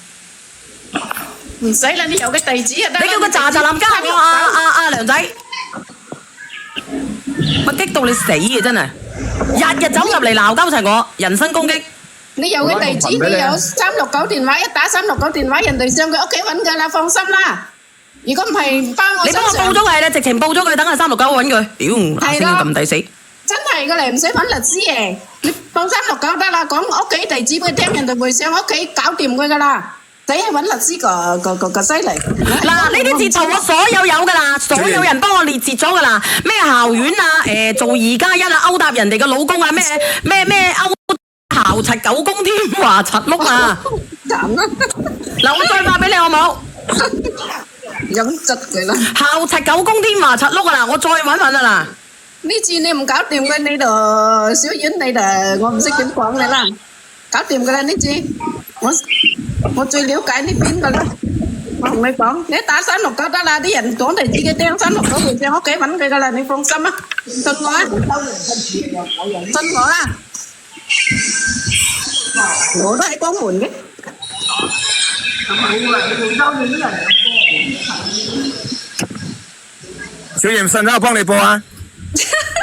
唔使啦，你有嘅地址就得。你叫佢喳喳林加我梁仔，我激到你死嘅真係，日走入嚟鬧交齊我，人身攻擊。你有嘅地址，你有369電話，一打369電話，人哋上佢屋企揾㗎啦，放心啦。如果唔係包我你幫我報咗佢咧，直情報咗佢，等下369揾佢。屌，聲咁抵死。真係㗎，你唔使揾律師嘅，你報369得啦，講屋企地址俾佢聽，人哋會上屋企搞掂佢㗎啦。使去揾律師個犀利。嗱，呢啲截圖我所有有㗎啦，所有人幫我列截咗㗎啦。咩校園啊，做2+1啊，勾搭人哋嘅老公啊，咩勾姣柒狗公添話柒碌啊！嗱，我再發俾你好冇？飲窒佢啦！姣柒狗公添話柒碌啊！我再揾啊嗱。呢次你唔搞掂嘅，你就小婉你就我唔識點講你啦。搞掂㗎啦呢次，我最了解呢邊㗎啦。我同你講，你一打369得啦，啲人講地址嘅釘369回上屋企揾佢㗎啦，你放心啊，信我啊，信我啦。我都喺江門嘅。小嚴信啦，我幫你報啊。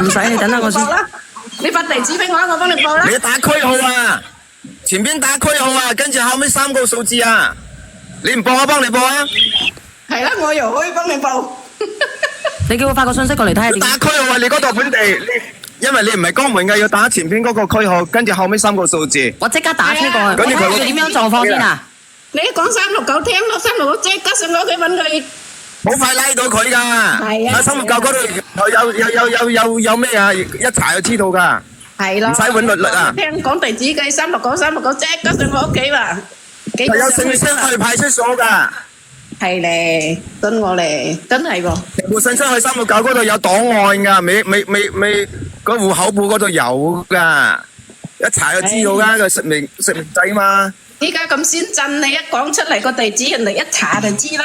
唔使，你等下我先。你發地址俾我，我幫你報啦。你打區號啊，前邊打區號啊，跟住後尾3個數字啊。你唔報我幫你報啊。係啦，我又可以幫你報。你叫我發個信息過嚟睇下點。打區號啊，你嗰度本地，因為你唔係江門嘅，要打前邊嗰個區號，跟住後尾3個數字。我即刻打車過去。跟住佢點樣狀況先啊？你講369聽咯，369即刻上我屋企揾佢。好快拉到佢㗎，係啊369嗰度有咩啊？一查就知道㗎。係咯，唔使揾律啊。聽講地址嘅369即刻上我屋企啦。係有信息去派出所㗎。係咧，信我咧，真係喎。全部信息去369嗰度有檔案㗎，未個戶口簿嗰度有㗎，一查就知道㗎，個實名制嘛。依家咁先進，你一講出嚟個地址，人哋一查就知啦。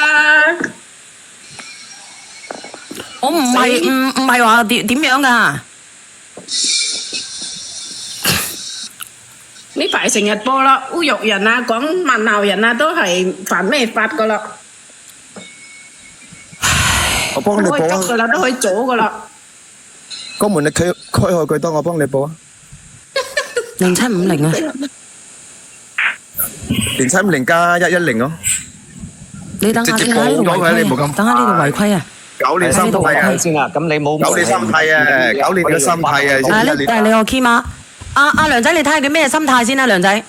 我唔係話點樣噶。呢排成日播啦，侮辱人啊，講問鬧人啊，都係犯咩法噶啦。我幫你都可以報啊。捉噶啦，都可以阻噶啦。江門你開佢多，我幫你報啊。0750啊。0750加110咯。你等下呢度違規，等下呢度違規啊！9年心態啊！先啦，咁你冇9年心態啊！9年嘅心態啊！你個 key 碼，阿梁仔，你睇下佢咩心態先啊，梁仔。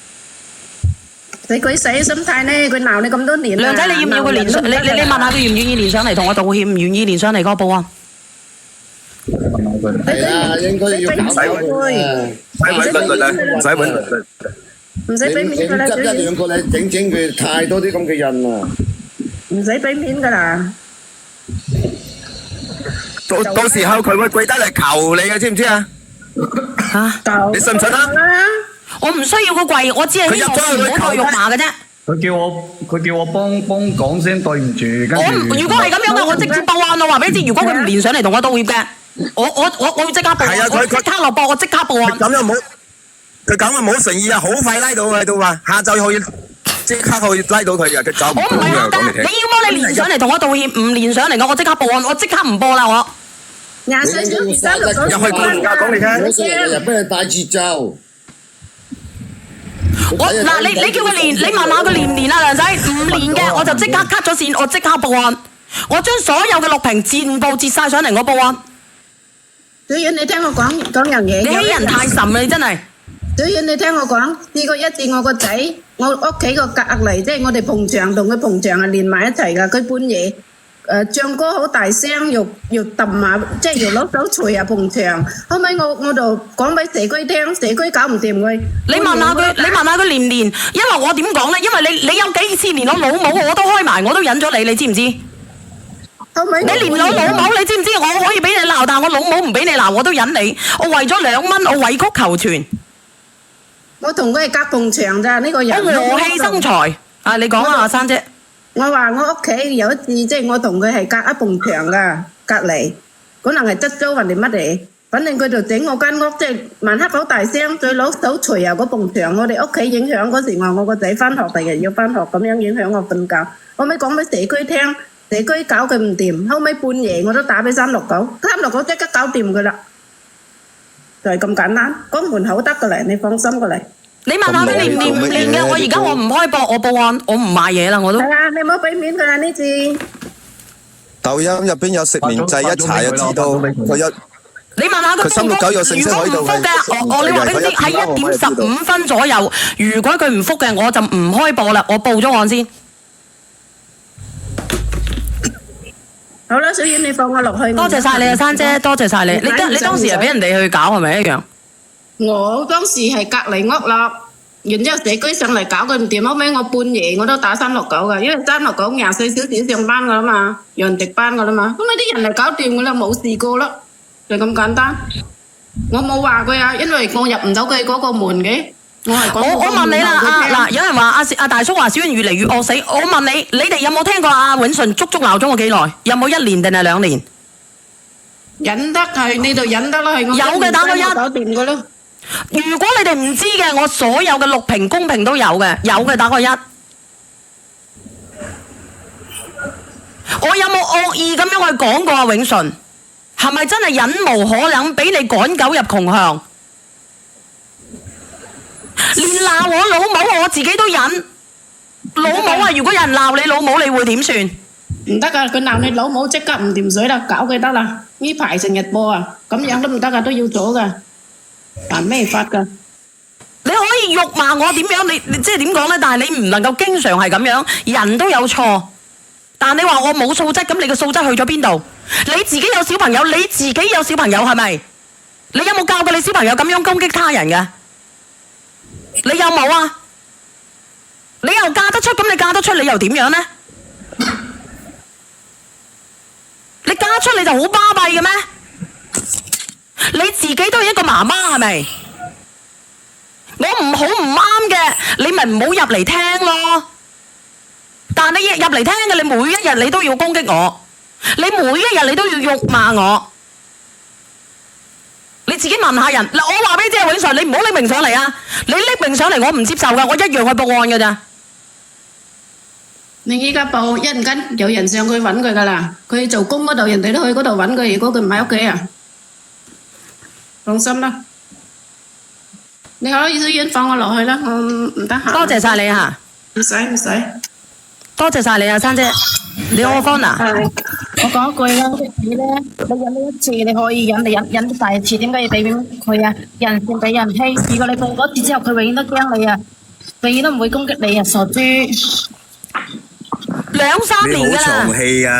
你佢死心態呢？佢鬧你咁多年。梁仔，你要唔要佢連上？你問下佢願唔願意連上嚟同我道歉？唔願意連上嚟嗰個報啊？係啊，應該要搞佢。唔使揾律啊！唔使揾律。唔使俾面㗎啦，執一兩個你整佢，太多啲咁嘅人啦。唔使俾面㗎啦。到時候佢會跪低嚟求你嘅，知唔知啊？嚇！你信唔信啊？我唔需要個跪，我只係希望唔好再辱罵嘅啫。佢叫我幫講聲對唔住，跟住。如果係咁樣嘅，我直接報案，我話俾你知。如果佢唔連上嚟同我道歉嘅，我會即刻報案。係啊，佢即刻落播，我即刻報案。咁又冇，佢咁又冇誠意啊！好快拉到佢都話，下晝可以即刻可以拉到佢嘅，佢走唔到嘅。講嚟聽。你要麼你連上嚟同我道歉，唔連上嚟我即刻報案，我即刻唔播啦我。24小時369入去講嚟聽。我成日俾人帶節奏。嗱，你叫佢連，你問下佢連唔連啊，梁仔？唔連嘅，我就即刻 cut 咗線，我即刻報案，我將所有嘅錄屏全部截晒上嚟，我報案。小婉，你聽我講樣嘢。你欺人太甚啦，你真係。小婉，你聽我講，試過一次我個仔，我屋企個隔離，即係我哋埲牆同佢埲牆係連埋一齊㗎。佢半夜唱歌好大聲，又揼下，即係又攞手捶下埲牆。後尾我就講俾社區聽，社區搞唔掂佢。你問下佢連唔連？因為我點講咧？因為你有幾次連我老母我都開埋，我都忍咗你，你知唔知？你連我老母，你知唔知？我可以俾你鬧，但係我老母唔俾你鬧，我都忍你。我為咗2蚊，我委曲求全。我同佢係隔埲牆咋，呢個人。我和氣生財。啊，你講啊，阿珊姐。我話我屋企有一次，即係我同佢係隔一埲牆㗎，隔離，可能係執租還定乜嘢，反正佢就整我間屋，即係晚黑好大聲，再攞手捶入嗰埲牆。我哋屋企影響嗰時話我個仔翻學，第日要翻學，咁樣影響我瞓覺。後尾講俾社區聽，社區搞佢唔掂，後尾半夜我都打俾369，369即刻搞掂佢啦，就係咁簡單，講門口得㗎嚟，你放心過嚟。你問下佢連唔連嘅，我而家我唔開播，我報案，我唔賣嘢啦，我都。係啊，你唔好俾面佢啦呢次。抖音入邊有食麵掣一查就知道佢一。你問下佢369有信息喺度嘅。你話俾佢知喺1:15左右，如果佢唔覆嘅，我就唔開播啦，我報咗案先。好啦，小婉你放我落去。多謝晒你啊，珊姐，多謝晒你。你當時係俾人哋去搞係咪一樣？我當時係隔離屋啦，然之後社區上嚟搞佢唔掂，後尾我半夜我都打369㗎，因為369 24小時上班㗎啦嘛，有人值班㗎啦嘛，後尾啲人嚟搞掂㗎啦，冇事過啦，就咁簡單。我冇話佢啊，因為我入唔到佢嗰個門嘅。我問你啦，嗱，有人話阿大叔話小婉越嚟越餓死，我問你，你哋有冇聽過阿永順足鬧咗我幾耐？有冇1年定係2年？忍得係你就忍得啦，係我有嘅打個1，搞掂㗎咯。如果你哋唔知嘅，我所有嘅錄屏公屏都有嘅，有嘅打個1。我有冇惡意咁樣去講過啊？永順係咪真係忍無可忍，俾你趕狗入窮巷？連鬧我老母我自己都忍。老母啊！如果有人鬧你老母，你會點算？唔得㗎，佢鬧你老母即刻唔掂水啦，搞佢得啦。呢排成日播啊，咁樣都唔得㗎，都要咗㗎。辦咩法㗎？你可以辱罵我點樣？你即係點講呢？但係你唔能夠經常係咁樣，人都有錯。但你話我冇素質，咁你嘅素質去咗邊度？你自己有小朋友，你自己有小朋友係咪？你有冇教過你小朋友咁樣攻擊他人嘅？你有冇啊？你又嫁得出，咁你嫁得出，你又點樣呢？你嫁得出你就好巴閉嘅咩？你自己都係一個媽媽係咪？我唔好唔啱嘅，你咪唔好入嚟聽咯。但你入嚟聽嘅，你每一日你都要攻擊我，你每一日你都要辱罵我。你自己問下人嗱，我話俾你知啊，永順，你唔好拎名上嚟啊！你拎名上嚟，我唔接受噶，我一樣去報案噶咋。你依家報，一陣間有人上去揾佢噶啦，佢做工嗰度，人哋都去嗰度揾佢。如果佢唔喺屋企啊，放心啦。你可以小婉放我落去啦，我唔得閒。多謝晒你嚇，唔使。多謝晒你啊，珊姐。你好方啊？我講一句啦，你咧，你忍呢一次，你可以忍，你忍第二次，點解要俾面佢啊？人善俾人欺，如果你報嗰次之後，佢永遠都驚你啊，永遠都唔會攻擊你啊，傻豬。2、3年㗎啦。你好長氣啊！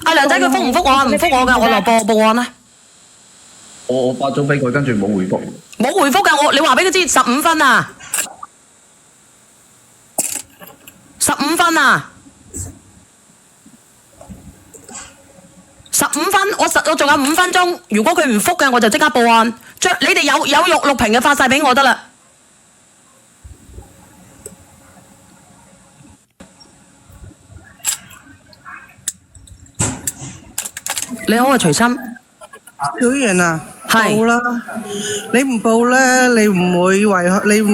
阿梁仔佢覆唔覆我啊？唔覆我㗎，我落報案啦。我發咗俾佢，跟住冇回覆。冇回覆㗎，你話俾佢知15分啊！15分啊！15分，我仲有5分鐘。如果佢唔覆嘅，我就即刻報案。你哋有錄屏嘅發晒俾我得啦。你好啊，徐心。小袁啊，係報啦！你唔報咧，你唔會為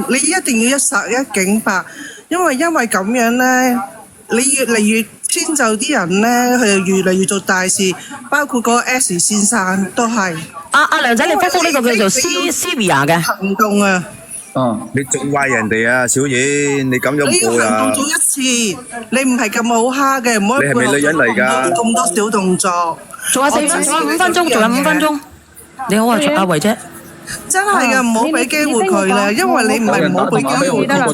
你一定要一殺一儆百，因為咁樣咧，你越嚟越遷就啲人咧，佢就越嚟越做大事，包括個 S 先生都係。阿梁仔，你覆呢個叫做 Sylvia 嘅行動啊！你仲壞人哋啊，小燕，你咁樣你要報啊行動做一次，你唔係咁好蝦嘅，唔可以你係咪女人嚟㗎咁多小動作。仲有5分鐘，仲有5分鐘。你好啊，阿維姐。真係噶，唔好俾機會佢啦，因為你唔係唔好俾機會佢啊。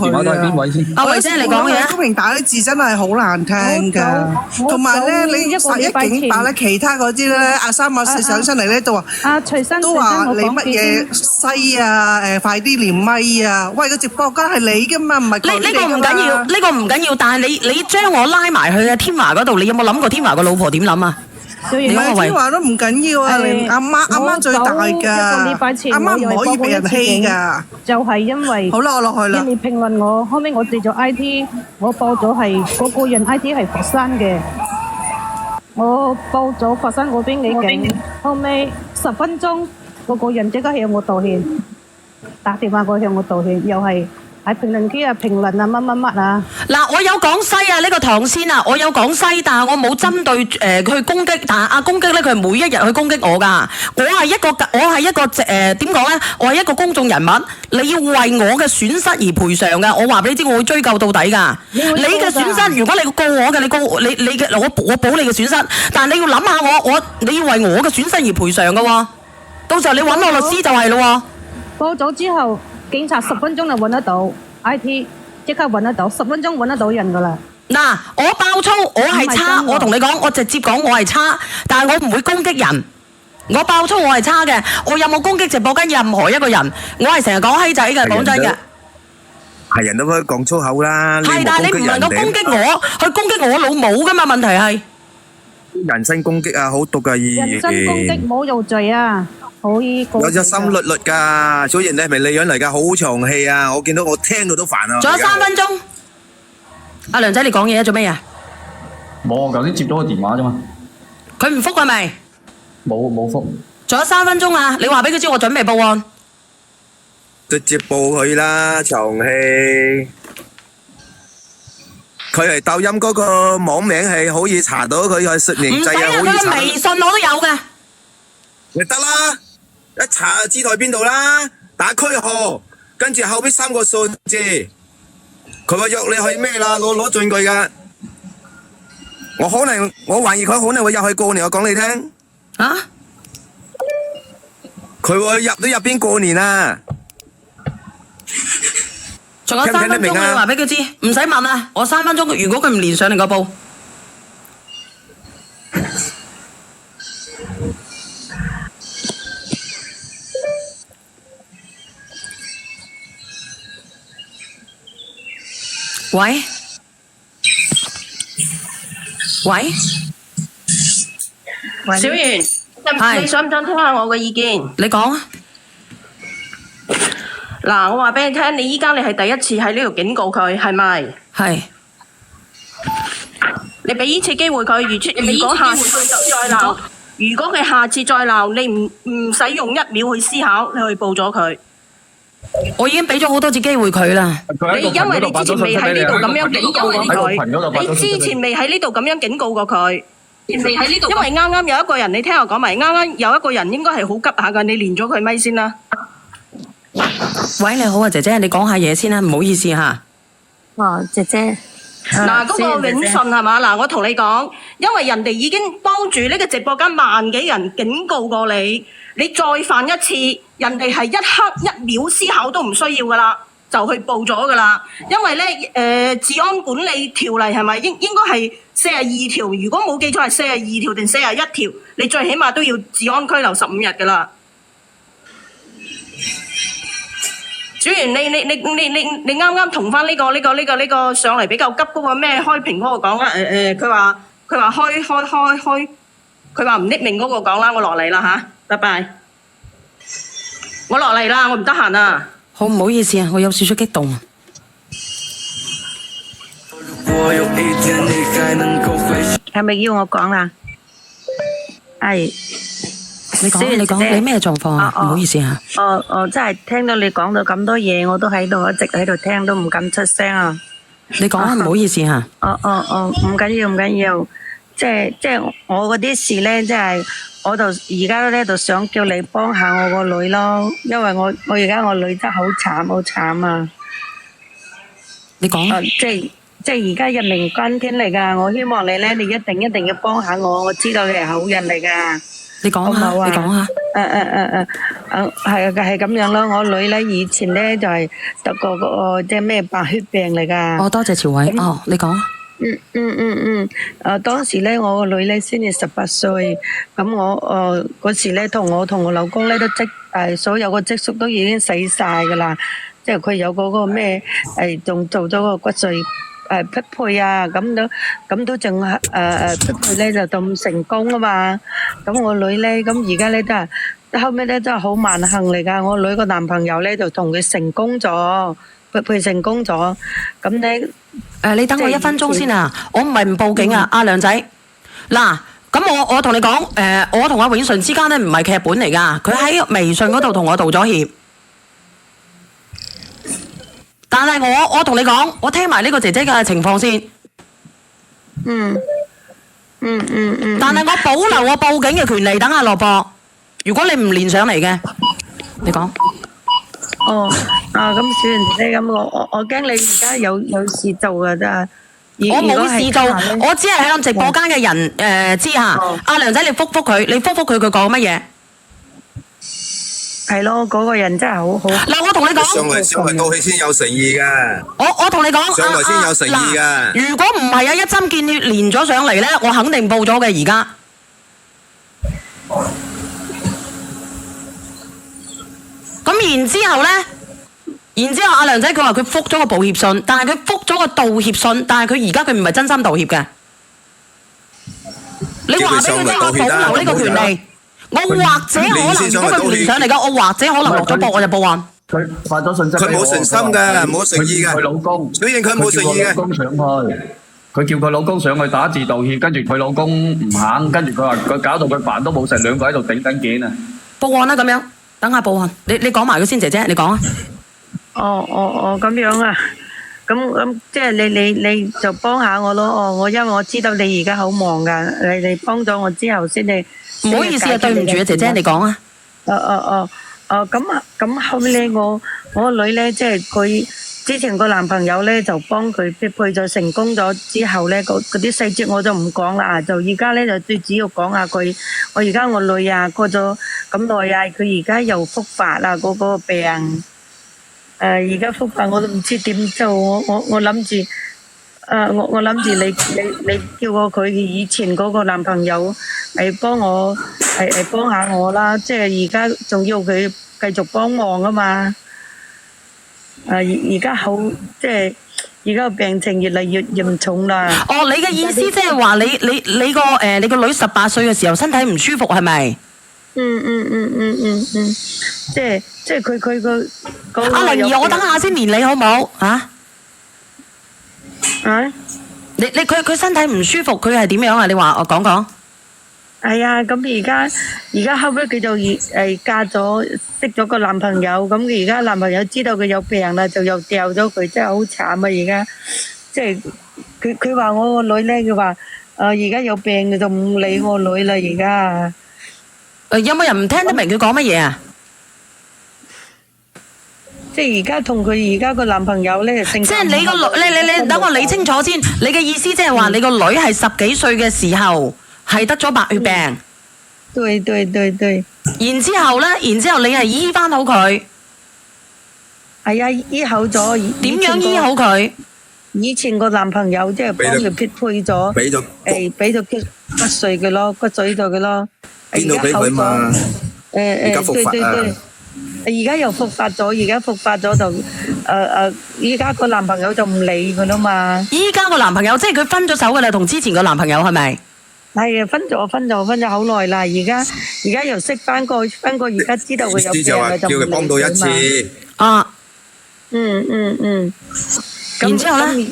阿維姐，你講嘢啊！公平打啲字真係好難聽噶，同埋咧，你殺一警白咧，其他嗰啲咧，阿三阿四上出嚟咧都話，都話你乜嘢西啊，快啲連咪啊！喂，個直播間係你噶嘛，唔係佢呢個唔緊要，呢個唔緊要，但係你將我拉埋去啊天華嗰度，你有冇諗過天華個老婆點諗啊？唔係天華都唔緊要啊，你阿媽最大㗎，阿媽唔可以俾人欺㗎。就係因為好啦，我落去啦。人哋評論我，後尾我借咗 IT， 我報咗係嗰個人 IT 係佛山嘅，我報咗佛山嗰邊嘅警，後尾10分鐘嗰個人即刻向我道歉，打電話過去向我道歉，又係。喺評論區啊，評論啊，乜乜乜啊！嗱，我有講西啊，呢個唐先啊，我有講西，但係我冇針對去攻擊，但係攻擊咧，佢係每一日去攻擊我㗎。我係一個點講咧？我係一個公眾人物，你要為我嘅損失而賠償㗎。我話俾你知，我會追究到底㗎。你嘅損失，如果你告我嘅，你嘅我保你嘅損失，但係你要諗下你要為我嘅損失而賠償㗎喎。到時候你揾我律師就係咯喎。報咗之後。警察10分鐘就揾得到 IT， 即刻揾得到，10分鐘揾得到人噶啦。嗱，我爆粗，我係差，我同你講，我直接講我係差，但係我唔會攻擊人。我爆粗我係差嘅，我有冇攻擊直播間任何一個人？我係成日講閪仔嘅，講真嘅。係人都可以講粗口啦。係，但係你唔能夠攻擊我，去攻擊我老母噶嘛？問題係人身攻擊啊，好毒噶！人身攻擊侮辱罪啊！可以有隻心律律噶，小賢你係咪女人嚟噶？好長氣啊！我見到我聽到都煩啊！仲有3分鐘，阿梁仔你講嘢做咩啊？冇，我頭先接咗個電話啫嘛。佢唔覆係咪？冇覆。仲有3分鐘啊！你話俾佢知我準備報案。直接報佢啦，長氣。佢係抖音嗰個網名係可以查到佢係實名制啊，好易查。佢嘅微信我都有嘅。咪得啦，一查就知道喺邊度啦，打區號，跟住後邊3個數字，佢話約你去咩啦，攞證據噶。我懷疑佢可能會入去過年，我講你聽。啊？佢會入到入邊過年啊！仲有3分鐘，你話俾佢知，唔使問啊！我3分鐘，如果佢唔連上嚟個報。喂，小圓，你想唔想聽下我嘅意見？你講啊！嗱，我話俾你聽，你依家你係第一次喺呢度警告佢，係咪？係。你俾依次機會佢，如果下次佢再鬧，如果佢下次再鬧，你唔使用1秒去思考，你去報咗佢。我已經俾咗好多次機會佢啦。你因為你之前未喺呢度咁樣警告過佢，你之前未喺呢度咁樣警告過佢，因為啱啱有一個人，你聽我講埋，啱啱有一個人應該係好急下噶，你連咗佢咪先啦。喂，你好啊，姐姐，你講下嘢先啦，唔好意思吓。哦，姐姐。嗱，嗰個永信係嘛？嗱，我同你講，因為人哋已經幫住呢個直播間萬幾人警告過你，你再犯一次，人哋係1刻1秒思考都唔需要噶啦，就去報咗噶啦。因為咧，治安管理條例係咪應該係42條？如果冇記錯係42條定41條，你最起碼都要治安拘留15日噶啦。主員，你啱啱同翻呢個上嚟比較急嗰個咩開屏嗰個講啦，佢話開，佢話唔匿名嗰個講啦，我落嚟啦吓，拜拜。我落嚟啦，我唔得閒啊。好唔好意思啊，我有少少激動啊。係咪要我講啦？係。你講，你咩狀況啊？唔好意思嚇。我真係聽到你講到咁多嘢，我都喺度一直喺度聽，都唔敢出聲啊。你講啊，唔好意思嚇。唔緊要，即係我嗰啲事咧，即係我就而家咧就想叫你幫下我個女咯，因為我而家我女真係好慘啊！你講即係而家人命關天嚟㗎，我希望你咧，你一定要幫下我，我知道你係好人嚟㗎。你講下，你講下。係咁樣咯。我女咧以前咧就係得個即係咩白血病嚟㗎。多謝朝偉。你講。當時咧我個女咧先至18歲，咁我嗰時咧同我老公咧都所有個積蓄都已經使晒㗎啦，即係佢有嗰個咩仲做咗個骨髓匹配啊，咁都仲匹配咧就咁成功啊嘛，咁我女咧咁而家咧都係後尾咧真係好萬幸嚟㗎，我女個男朋友咧就同佢成功咗，匹配成功咗，咁咧。你等我1分鐘先啊！我唔係唔報警啊，阿梁仔。嗱，咁我同你講，我同阿永順之間咧唔係劇本嚟噶，佢喺微信嗰度同我道咗歉。但係我同你講，我聽埋呢個姐姐嘅情況先。但係我保留我報警嘅權利，等下落播。如果你唔連上嚟嘅，你講。咁小賢姐姐咁，我驚你而家有事做㗎咋？我冇事做，我只係喺直播間嘅人知下。阿梁仔，你覆佢，佢講乜嘢？係咯，嗰個人真係好好。嗱，我同你講，上嚟到氣先有誠意㗎。我同你講，上嚟先有誠意㗎。如果唔係一針見血連咗上嚟咧，我肯定報咗嘅而家。咁然之後阿梁仔佢話佢覆咗個道歉信，但係佢覆咗個道歉信，但係佢而家佢唔係真心道歉嘅。你話俾佢知，我保留呢個權利。我或者可能如果佢唔連上嚟㗎，我或者可能落咗播我就報案。佢發咗信息，佢冇誠心㗎，冇誠意㗎。佢老公，小賢佢冇誠意嘅。佢叫佢老公上去打字道歉，跟住佢老公唔肯，跟住佢話佢搞到佢飯都冇食，兩個喺度頂緊件啊！報案啦咁樣，等下報案。你講埋佢先，姐姐，你講啊。咁樣啊，咁即係你就幫下我咯。我因為我知道你而家好忙噶，你幫咗我之後先至。唔好意思啊，對唔住啊，姐姐，你講啊。咁後尾咧，我個女咧，即係佢之前個男朋友咧就幫佢匹配咗成功咗之後咧，嗰啲細節我就唔講啦。就而家咧就最主要講下佢，我而家我女啊過咗咁耐啊，佢而家又復發啦，嗰個病。而家復發我都唔知點做，我諗住，我諗住你叫過佢以前嗰個男朋友係幫下我啦，即係而家仲要佢繼續幫忙啊嘛。而家好，即係而家個病情越嚟越嚴重啦。你嘅意思即係話你個女18歲嘅時候身體唔舒服係咪？即係佢個阿玲兒，我等下先連你好冇啊？佢身體唔舒服，佢係點樣啊？你話我講講。係啊，咁而家後尾佢就嫁咗，識咗個男朋友，咁而家男朋友知道佢有病啦，就又掉咗佢，真係好慘啊！而家即係佢話我個女咧，佢話而家有病，佢就唔理我女啦，而家。有冇人唔聽得明佢講乜嘢啊？即係而家同佢而家個男朋友咧，即係你個女，你等我理清楚先。你嘅意思即係話你個女係10幾歲嘅時候係得咗白血病。對。然之後你係醫翻好佢。係啊，醫好咗。點樣醫好佢？以前個男朋友即係幫佢匹配咗，俾咗骨髓佢咯，骨髓咗佢咯。邊度俾佢嘛？而家復發啊！而家又復發咗，就依家個男朋友就唔理佢啦嘛。依家個男朋友即係佢分咗手噶啦，同之前個男朋友係咪？係啊，分咗好耐啦。而家又識翻個，而家知道佢有病啦，就唔理佢嘛。叫佢幫到一次。然之後咧？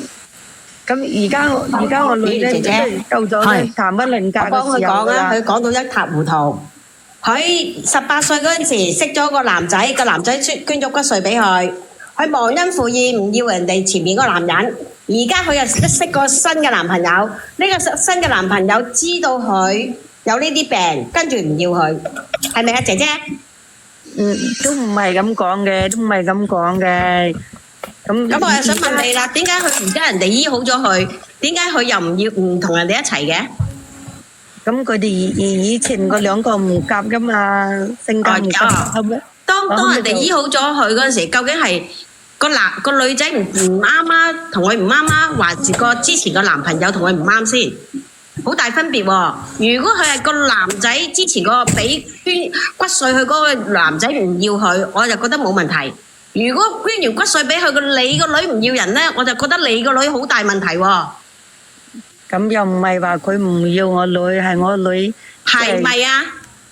咁而家我女咧到咗咧談婚論嫁嘅時候啦。佢講到一塌糊塗。佢18歲嗰陣時識咗個男仔，個男仔捐咗骨髓俾佢，佢忘恩負義，唔要人哋前面嗰個男人。而家佢又識個新嘅男朋友，呢個新嘅男朋友知道佢有呢啲病，跟住唔要佢，係咪啊，姐姐？都唔係咁講嘅，都唔係咁講嘅。咁我又想問你啦，點解佢而家人哋醫好咗佢，點解佢又唔同人哋一齊嘅？咁佢哋以前嗰兩個唔夾噶嘛，性格唔夾，係咪？當人哋醫好咗佢嗰陣時，究竟係個女仔唔啱啊，同佢唔啱啊，還是個之前個男朋友同佢唔啱先？好大分別喎！如果佢係個男仔之前個俾捐骨髓佢嗰個男仔唔要佢，我就覺得冇問題。如果捐完骨髓俾佢你個女唔要人咧，我就覺得你個女好大問題喎。咁又唔係話佢唔要我女，係我女係咪啊？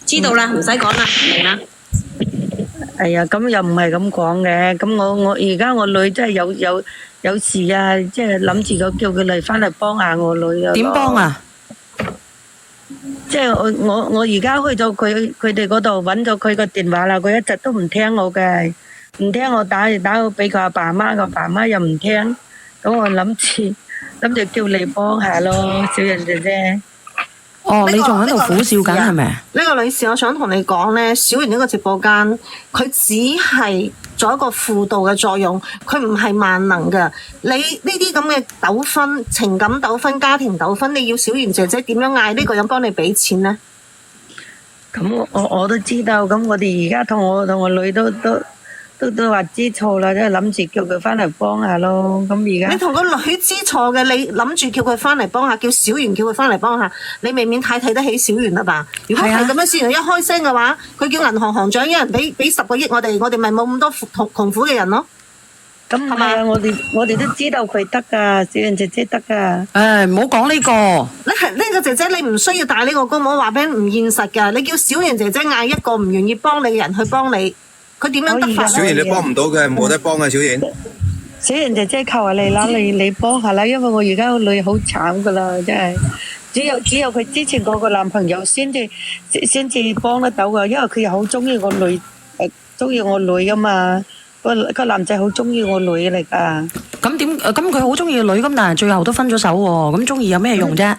知道啦，唔使講啦，明啦。係啊，咁又唔係咁講嘅。咁我而家我女真係有事啊，即係諗住叫佢嚟翻嚟幫下我女啊。點幫啊？即係我而家去咗佢哋嗰度揾咗佢個電話啦，佢一直都唔聽我嘅，唔聽我打俾佢阿爸媽，佢阿爸媽又唔聽，咁我諗住叫你幫下咯，小人姐姐。哦，你仲喺度苦笑緊係咪？呢個女士，我想同你講呢，小圓呢個直播間，佢只係做一個輔導嘅作用，佢唔係萬能㗎。你呢啲咁嘅糾紛、情感糾紛、家庭糾紛，你要小圓姐姐點樣嗌呢個人幫你俾錢呢？咁我都知道，咁我哋而家同我女都話知錯啦，即係諗住叫佢翻嚟幫下咯。咁而家你同個女知錯嘅，你諗住叫佢翻嚟幫下，叫小圓叫佢翻嚟幫下，你未免太睇得起小圓啦吧？如果係咁樣，小圓一開聲嘅話，佢叫銀行行長一人俾10個億我哋咪冇咁多窮苦嘅人咯。咁係咪啊？我哋都知道佢得噶，小圓姐姐得噶。誒，唔好講呢個。你係呢個姐姐，你唔需要帶呢個公，我話俾你唔現實㗎。你叫小圓姐姐嗌一個唔願意幫你嘅人去幫你。佢點樣得法？小賢你幫唔到嘅，冇得幫嘅小賢。小賢姐姐求下你啦，你幫下啦，因為我而家個女好慘噶啦，真係只有佢之前嗰個男朋友先至幫得到噶，因為佢又好中意我女，中意我女噶嘛，個男仔好中意我女嚟噶。咁佢好中意個女，咁但係最後都分咗手喎，咁中意有咩用啫？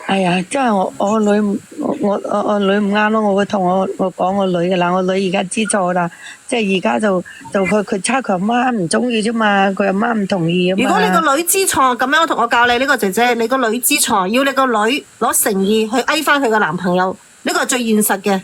哎呀，真係我女我女唔啱咯，我會同我講我女嘅啦，我女而家知錯啦，即係而家就佢差佢阿媽唔中意啫嘛，佢阿媽唔同意啊嘛。如果你個女知錯，咁樣我教你呢個姐姐，你個女知錯，要你個女攞誠意去嗌翻佢個男朋友，呢個係最現實嘅。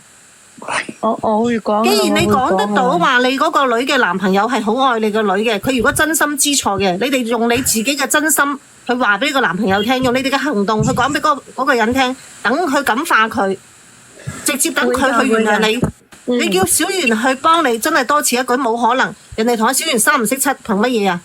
我會講。既然你講得到話，你嗰個女嘅男朋友係好愛你個女嘅，佢如果真心知錯嘅，你哋用你自己嘅真心。去話俾個男朋友聽，用你哋嘅行動去講俾嗰個人聽，等佢感化佢，直接等佢去原諒你。你叫小圓去幫你，真係多此一舉，冇可能。人哋同阿小圓3唔識7，憑乜嘢啊？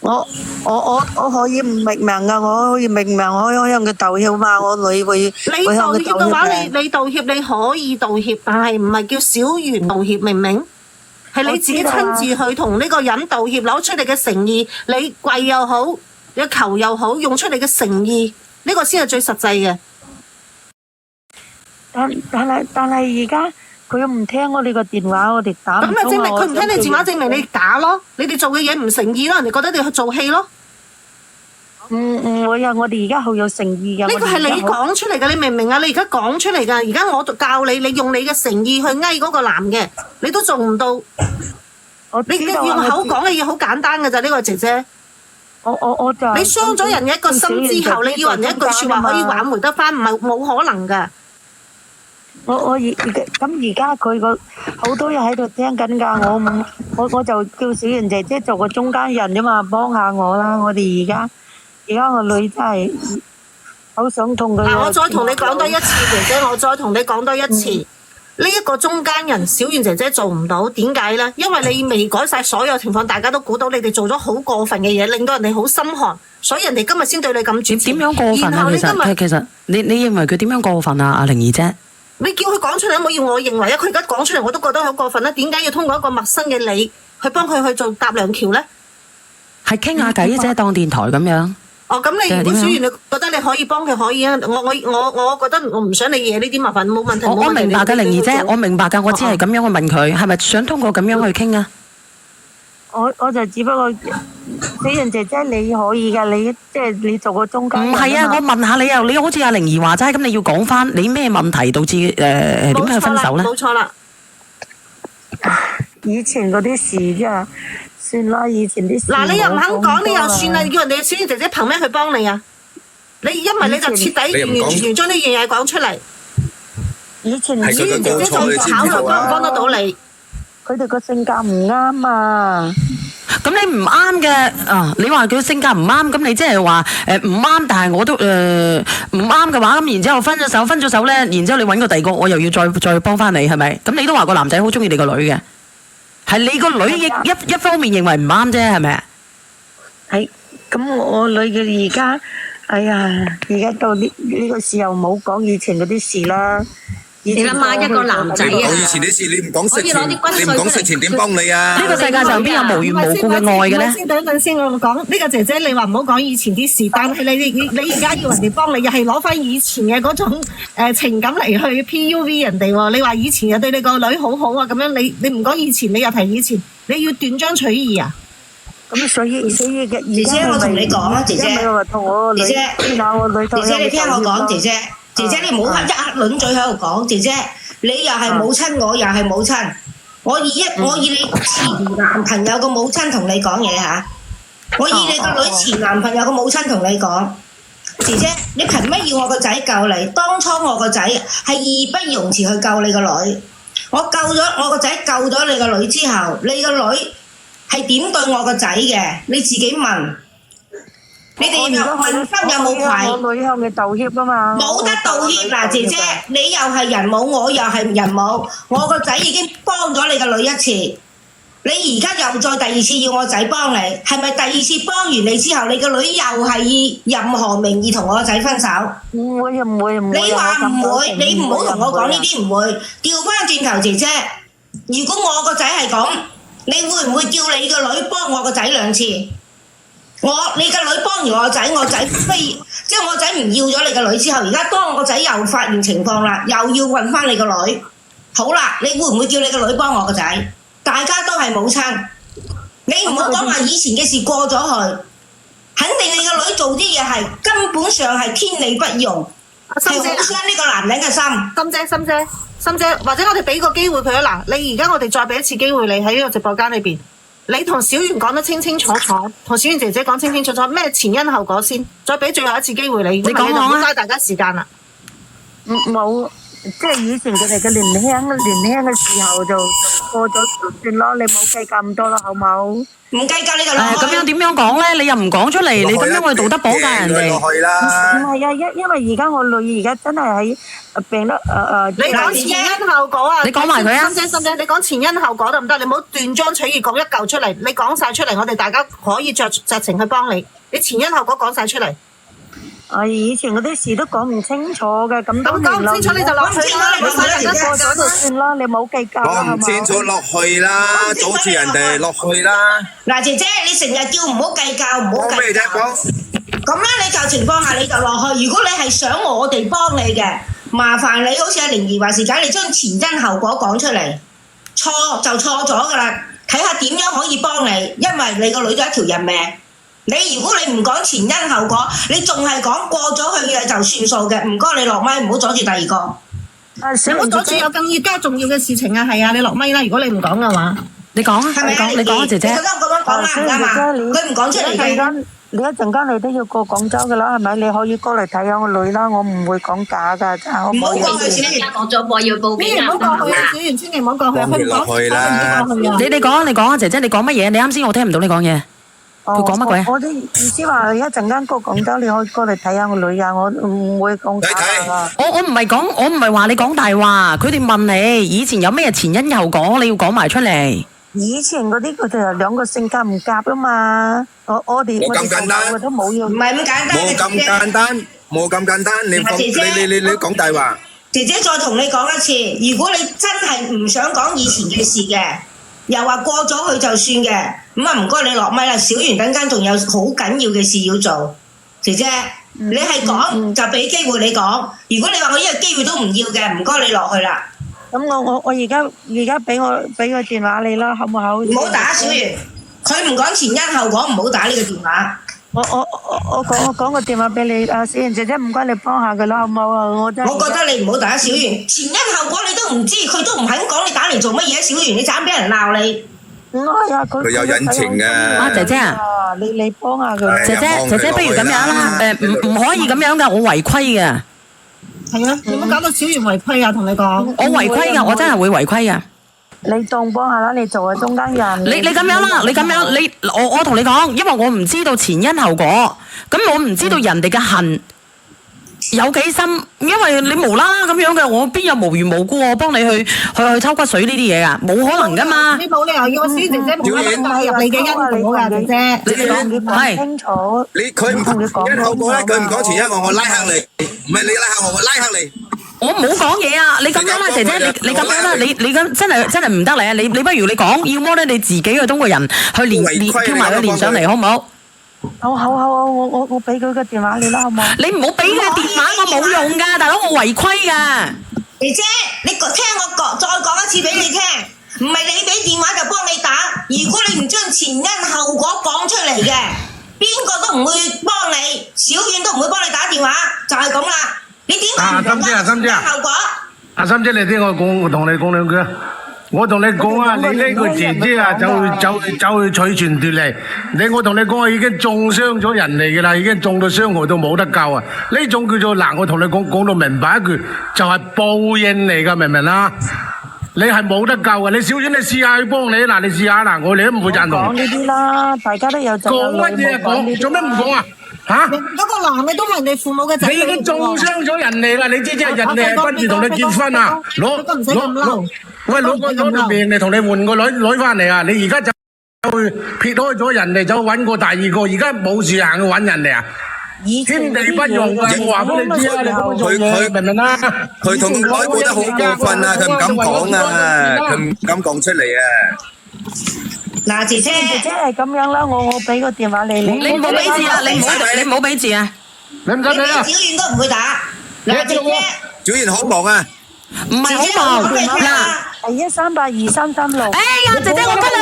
我可以唔明噶，我可以明白，我可以向佢道歉嘛，我女會。你道歉嘅話，你道歉你可以道歉，但係唔係叫小圓道歉，明唔明？係你自己親自去同呢個人道歉，攞出你嘅誠意，你跪又好，你求又好，用出你嘅誠意，呢個先係最實際嘅。但係而家佢唔聽我哋個電話，我哋打唔通。咁咪證明佢唔聽你電話，證明你假咯，你哋做嘅嘢唔誠意咯，人哋覺得你去做戲咯。唔會啊！我哋而家好有誠意㗎。呢個係你講出嚟㗎，你明唔明啊？你而家講出嚟㗎，而家我教你，你用你嘅誠意去翳嗰個男嘅，你都做唔到。你用口講嘅嘢好簡單㗎咋，呢個姐姐。我就你傷咗人一個心之後，你要人一句説話可以挽回得翻，唔係冇可能㗎。而家佢個好多人喺度聽緊㗎，我就叫小圓姐姐做個中間人啫嘛，幫下我啦。我哋而家個女真係好想同佢。嗱，我再同你講多一次，姐姐，我再同你講多一次，呢一個中間人小圓姐姐做唔到，點解呢？因為你未改晒所有情況，大家都估到你哋做咗好過分嘅嘢，令到人哋好心寒，所以人哋今日先對你咁主持。點樣過分啊？其實你認為佢點樣過分啊？阿玲儀姐，你叫佢講出嚟，冇要我認為啊！佢而家講出嚟，我都覺得好過分啦。點解要通過一個陌生嘅你去幫佢去做搭梁橋呢？係傾下偈啫，當電台咁樣。哦，咁你如果小圓，你覺得你可以幫佢可以啊？我覺得我唔想你惹呢啲麻煩，冇問題。我明白嘅，玲儀姐，我明白㗎，我只係咁樣去問佢，係咪想通過咁樣去傾啊？我就只不過小人姐姐你可以㗎，你即係你做個中間人唔係啊，我問下你啊，你好似阿靈兒話齋，咁你要講翻你咩問題導致點解分手咧？冇錯啦。以前嗰啲事啫，算啦，以前啲事。嗱，你又唔肯講，你又算啦，叫人哋小燕姐姐憑咩去幫你啊？你因為你就徹底完完全全將呢樣嘢講出嚟。以前小燕姐姐就考慮幫得到你。佢哋個性格唔啱啊！咁你唔啱嘅啊？你話佢性格唔啱，咁你即係話唔啱，但係我都唔啱嘅話，咁然之後分咗手咧，然之後你揾個第二個，我又要再幫翻你，係咪？咁你都話個男仔好中意你個女嘅，係你個女一方面認為唔啱啫，係咪啊？係咁，我女嘅而家，哎呀，而家到呢個時候冇講以前嗰啲事啦。你諗下一個男仔啊，講以前啲事，你唔講實情，你唔講實情點幫你啊？呢個世界上邊有無緣無故嘅愛嘅咧？先等陣先，我講呢個姐姐，你話唔好講以前啲事，但係你而家要人哋幫你，又係攞翻以前嘅嗰種情感嚟去 PUV 人哋喎。你話以前又對你個女好好啊，咁樣你唔講以前，你又提以前，你要斷章取義啊？咁所以嘅姐姐，我同你講啊，姐姐，姐姐，你聽我講，姐姐。姐姐，你唔好一刻輪嘴喺度講，姐姐，你又係母親，我又係母親，我以你前男朋友個母親同你講嘢嚇，我以你個女前男朋友個母親同你講，姐姐，你憑乜要我個仔救你？當初我個仔係義不容辭去救你個女，我個仔救咗你個女之後，你個女係點對我個仔嘅？你自己問。你哋問心有冇愧？我女向你道歉㗎嘛。冇得道歉嗱，姐姐，你又係人母，我又係人母，我個仔已經幫咗你個女一次，你而家又再第二次要我仔幫你，係咪第二次幫完你之後，你個女又係以任何名義同我個仔分手？唔會。你話唔會，你唔好同我講呢啲唔會。調翻轉頭，姐姐，如果我個仔係咁，你會唔會叫你個女幫我個仔兩次？你個女幫完我仔即係我仔唔要咗你個女之後，而家當我個仔又發現情況啦，又要揾翻你個女，好啦，你會唔會叫你個女幫我個仔？大家都係母親，你唔好講話以前嘅事過咗去，肯定你個女做啲嘢係根本上係天理不容，係好傷呢個男人嘅心。心姐，或者我哋俾個機會佢啊！嗱，你而家我哋再俾一次機會你喺呢個直播間裏邊。你同小圓講得清清楚楚，同小圓姐姐講清清楚楚，咩前因後果先，再俾最後一次機會你。你講就唔好嘥大家時間啦。冇，即係以前佢哋嘅年輕嘅時候就過咗就算咯，你冇計咁多啦，好冇？唔計較呢個落去。咁樣點樣講咧？你又唔講出嚟，你咁樣我哋道德綁架人哋。唔係啊，因為而家我女而家真係喺病得你講前因後果啊！你講埋佢啊！心姐，你講前因後果得唔得？你唔好斷章取義講一嚿出嚟，你講晒出嚟，我哋大家可以酌情去幫你。你前因後果講晒出嚟。以前嗰啲事都講唔清楚嘅，咁講唔清楚你就落去啦，你過咗就算啦，你冇計較啦，講唔清楚落去啦，阻住人哋落去啦。嗱，姐姐，你成日叫唔好計較，唔好計較。咁咧，你就情況下你就落去。如果你係想我哋幫你嘅，麻煩你好似阿靈兒話事解，你將前因後果講出嚟。錯就錯咗㗎啦，睇下點樣可以幫你，因為你個女都一條人命。如果你唔講前因後果，你仲係講過咗去嘅就算數嘅，唔該你落咪，唔好阻住第二個。唔好阻住有更加重要嘅事情啊！係啊，你落咪啦！如果你唔講嘅話，你講啊，你講啊，姐姐。你覺得咁樣講啱唔啱啊？佢唔講出嚟嘅。你一陣間你都要過廣州㗎啦，係咪？你可以過嚟睇下我女啦，我唔會講假㗎，真係。唔好過去先，而家講咗播要報警啊！唔好過去啊！小圓千祈唔好過去啊！佢唔講，你講啊，姐姐，你講乜嘢？你啱先我聽唔到你講嘢。佢講乜鬼啊？我啲意思話一陣間過廣州，你可以過嚟睇下我女啊，我唔會講假㗎。我唔係話你講大話，佢哋問你以前有咩前因後果，你要講埋出嚟。以前嗰啲佢哋兩個性格唔夾啊嘛，我哋咁簡單都冇用。唔係咁簡單。冇咁簡單，你講大話。姐姐再同你講一次，如果你真係唔想講以前嘅事嘅，又話過咗去就算嘅，咁啊唔該你落咪啦。小圓等間仲有好緊要嘅事要做，姐姐，你係講就俾機會你講。如果你話我呢個機會都唔要嘅，唔該你落去啦。咁我而家俾個電話你啦，好唔好？唔好打小圓，佢唔講前因後果，唔好打呢個電話。我講個電話俾你，小賢姐姐唔該你幫下佢啦，好唔好啊？我覺得你唔好打小圓，前因後果你都唔知，佢都唔肯講，你打嚟做乜嘢？小圓，你盞俾人鬧你。唔係啊，佢有隱情嘅。啊，姐姐啊，你幫下佢。姐姐，不如咁樣啦，唔可以咁樣噶，我違規嘅。係啊，你冇搞到小圓違規啊！同你講，我違規噶，我真係會違規噶。你當幫下啦，你做下中間人。你咁樣啦，你咁樣，我同你講，因為我唔知道前因後果，咁我唔知道人哋嘅恨有幾深，因為你無啦啦咁樣嘅，我邊有無緣無故我幫你去抽骨水呢啲嘢啊？冇可能噶嘛！你冇理由要個小姐姐冇啦啦介入你嘅因果㗎，姐姐。你講清楚。佢唔講前因後果咧，佢唔講前因後果，我拉黑你，唔係你拉黑我拉黑你。我冇講嘢啊！你咁樣啦，姐姐，你咁樣啦，你咁真係唔得嚟啊！你不如你講，要麼咧你自己去中國人去連叫埋佢連上嚟，好唔好？好，我俾佢個電話你啦，好唔好？你唔好俾佢個電話，我冇用噶，大佬我違規噶。姐姐，你聽我再講一次俾你聽，唔係你俾電話就幫你打。如果你唔將前因後果講出嚟嘅，邊個都唔會幫你，小遠都唔會幫你打電話，就係咁啦。你點解唔講前因後果？阿心姐，你聽我講，我同你講兩句啊。我同你講啊，你呢個姐姐啊，走去取傳奪嚟，我同你講啊，已經中傷咗人嚟㗎啦，已經中到傷害到冇得救啊！呢種叫做嗱，我同你講到明白一句，就係報應嚟㗎，明唔明啊？你係冇得救嘅，你小婉你試下去幫你嗱，你試下嗱，我哋都唔會贊同。講呢啲啦，大家都有責任。講乜嘢啊？講做咩唔講啊？嚇！嗰個男嘅都係人哋父母嘅仔女。你已經中傷咗人哋啦，你知唔知啊？人哋係跟住同你結婚啊，攞條命嚟同你換個女翻嚟啊！你而家就去撇開咗人哋，走揾個第二個，而家冇事行去揾人哋啊！天地不容啊！我話俾你知啊，你佢明唔明啊？佢同我覺得好過分啊！佢唔敢講啊！佢唔敢講出嚟啊！嗱，姐姐係咁樣啦，我俾個電話你，你唔好俾字啊！你唔好俾字啊！你唔使俾啊！小遠都唔會打。嗱，姐姐，小遠好忙啊！唔係好忙嗱。係1382336。哎呀，姐姐，我跟你，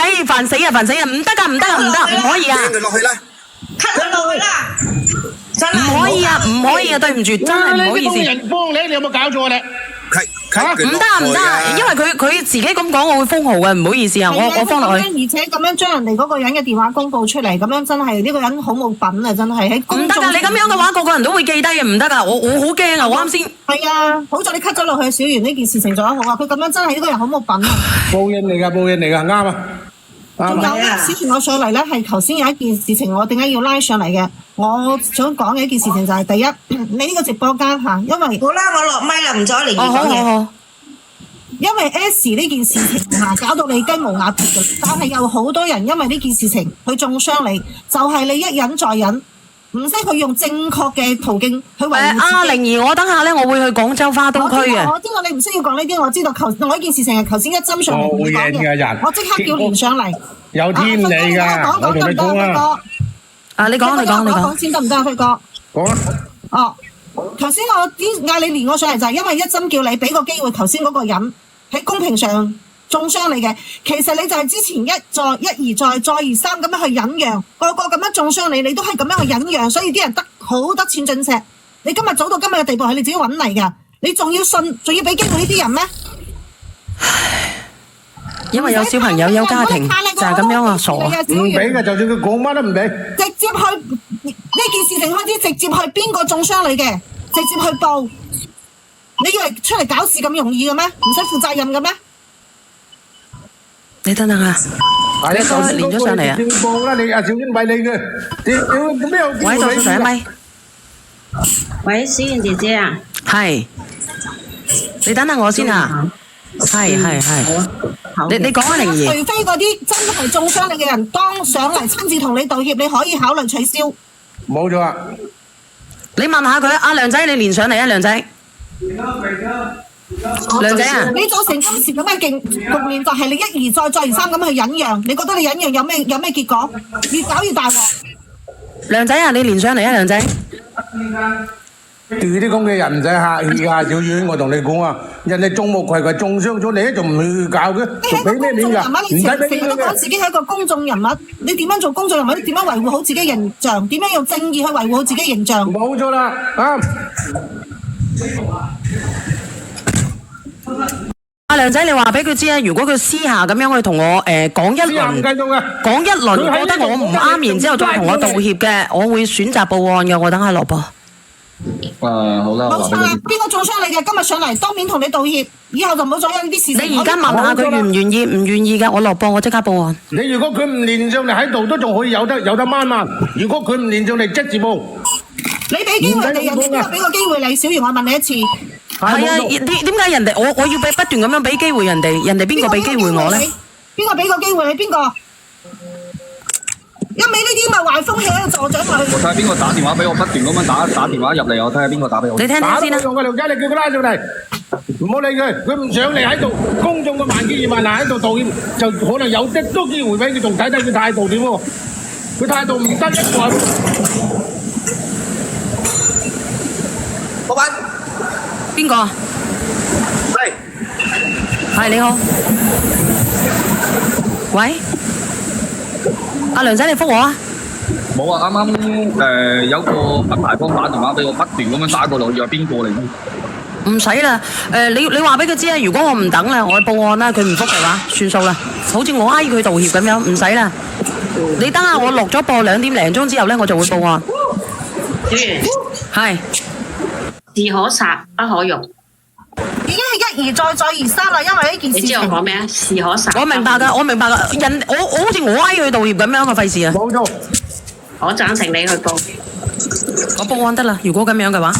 哎，煩死啊！唔得，唔可以啊！佢落去啦，cut 佢落去啦！唔可以啊！對唔住，真係唔好意思。人幫你有冇搞錯咧？唔得，因為佢自己咁講，我會封號嘅，唔好意思啊，我封落去。而且咁樣將人哋嗰個人嘅電話公佈出嚟，咁樣真係呢個人好冇品啊！真係喺公眾。唔得㗎，你咁樣嘅話，個人都會記低嘅，唔得㗎，我好驚啊！我啱先。係啊，好在你 cut 咗落去，小圓呢件事情做得好啊！佢咁樣真係呢個人好冇品啊！報應嚟㗎，啱啊！仲有咧，小圓我上嚟咧係頭先有一件事情，我點解要拉上嚟嘅？我想講嘅一件事情就係第一，你呢個直播間嚇，因為好啦，我落咪啦，唔阻你講嘢。好。因為 S 呢件事情嚇，搞到你雞毛鴨血嘅，但係有好多人因為呢件事情去中傷你，就係你一忍再忍，唔識去用正確嘅途徑去維護自己。玲兒，我等下咧，我會去廣州花都區嘅。我知道你唔需要講呢啲，我知道我呢件事情係頭先一針上嚟講嘅，我即刻叫連上嚟。有天理㗎，我同你講啊。你講先得唔得啊，輝哥？講啊。哦，頭先我嗌你連我上嚟就係因為一針叫你俾個機會頭先嗰個人喺公屏上中傷你嘅，其實你就係之前一而再而三咁樣去忍讓，個個咁樣中傷你，你都係咁樣去忍讓，所以啲人得寸進尺。你今日走到今日嘅地步係你自己揾嚟㗎，你仲要信，仲要俾機會呢啲人咩？因為有小朋友有家庭就係咁樣啊，傻啊！唔俾嘅，就算佢講乜都唔俾。直接去呢件事情開始，直接去邊個中傷你嘅，直接去報。你以為出嚟搞事咁容易嘅咩？唔使負責任嘅咩？你等等啊！你個連咗上嚟啊！點報啦？你阿小英咪你嘅，點咩有機會？喂，再上一咪。喂，小燕姐姐啊。係。你等下我先啊。係。你講啊，玲兒。除非嗰啲真係中傷你嘅人當上嚟親自同你道歉，你可以考慮取消。冇咗啊！你問下佢，阿梁仔，你連上嚟啊，梁仔。梁仔啊！你造成今時咁嘅局面，就係你一而再而三咁去忍讓。你覺得你忍讓有咩結果？越搞越大鑊。梁仔啊，你連上嚟啊，梁仔。住啲咁嘅人唔使客氣㗎，小遠，我同你講啊，人哋眾目睽睽中傷咗你，仲唔去搞嘅？仲俾咩面㗎？唔使俾面成日都講自己係一個公眾人物，你點樣做公眾人物？你點樣維護好自己形象？點樣用正義去維護好自己形象？冇錯啦，啱。阿亮仔，你話俾佢知啊！如果佢私下咁樣去同我講一輪，講一輪，覺得我唔啱，然之後再同我道歉嘅，我會選擇報案嘅。我等下落播。好啦，冇錯啦，邊個中傷你嘅？今日上嚟當面同你道歉，以後就唔好再有呢啲事情。你而家問下佢願唔願意？唔願意嘅，我落播，我即刻報案。你如果佢唔連上嚟喺度，都仲可以有得掹嘛。如果佢唔連上嚟，即時報。你俾機會人哋，人哋邊個俾個機會你？小袁，我問你一次。係啊，點解人哋我要俾不斷咁樣俾機會人哋？人哋邊個俾機會我咧？邊個俾個機會你？邊個？一味呢啲咪壞風氣喺度助長佢。我睇下邊個打電話俾我，不斷咁樣打電話入嚟，我睇下邊個打俾我。你聽聽先啦。用個條街，你叫佢拉上嚟，唔好理佢。佢唔上嚟喺度，公眾嘅萬幾二萬人喺度道歉，就可能有啲多機會俾佢，仲睇睇佢態度點喎？佢態度唔得一個。老闆。邊個？係你好。喂，阿梁仔，你覆我啊！冇啊，啱啱有個品牌方打電話俾我，不斷咁樣打過來，以為邊個嚟？唔使啦，你話俾佢知啊！如果我唔等啦，我報案啦，佢唔覆嘅話，算數啦。好似我嗌佢道歉咁樣，唔使啦。你等下我落咗播2點零鐘之後咧，我就會報案。小袁，係。士可殺不可辱。已經係一而再再而三啦，因為呢件事情。你知我講咩啊？士可殺。我明白㗎，我明白㗎。人我好似我嗌佢道歉咁樣嘅，費事啊。冇錯。我贊成你去報。我報案得啦，如果咁樣嘅話。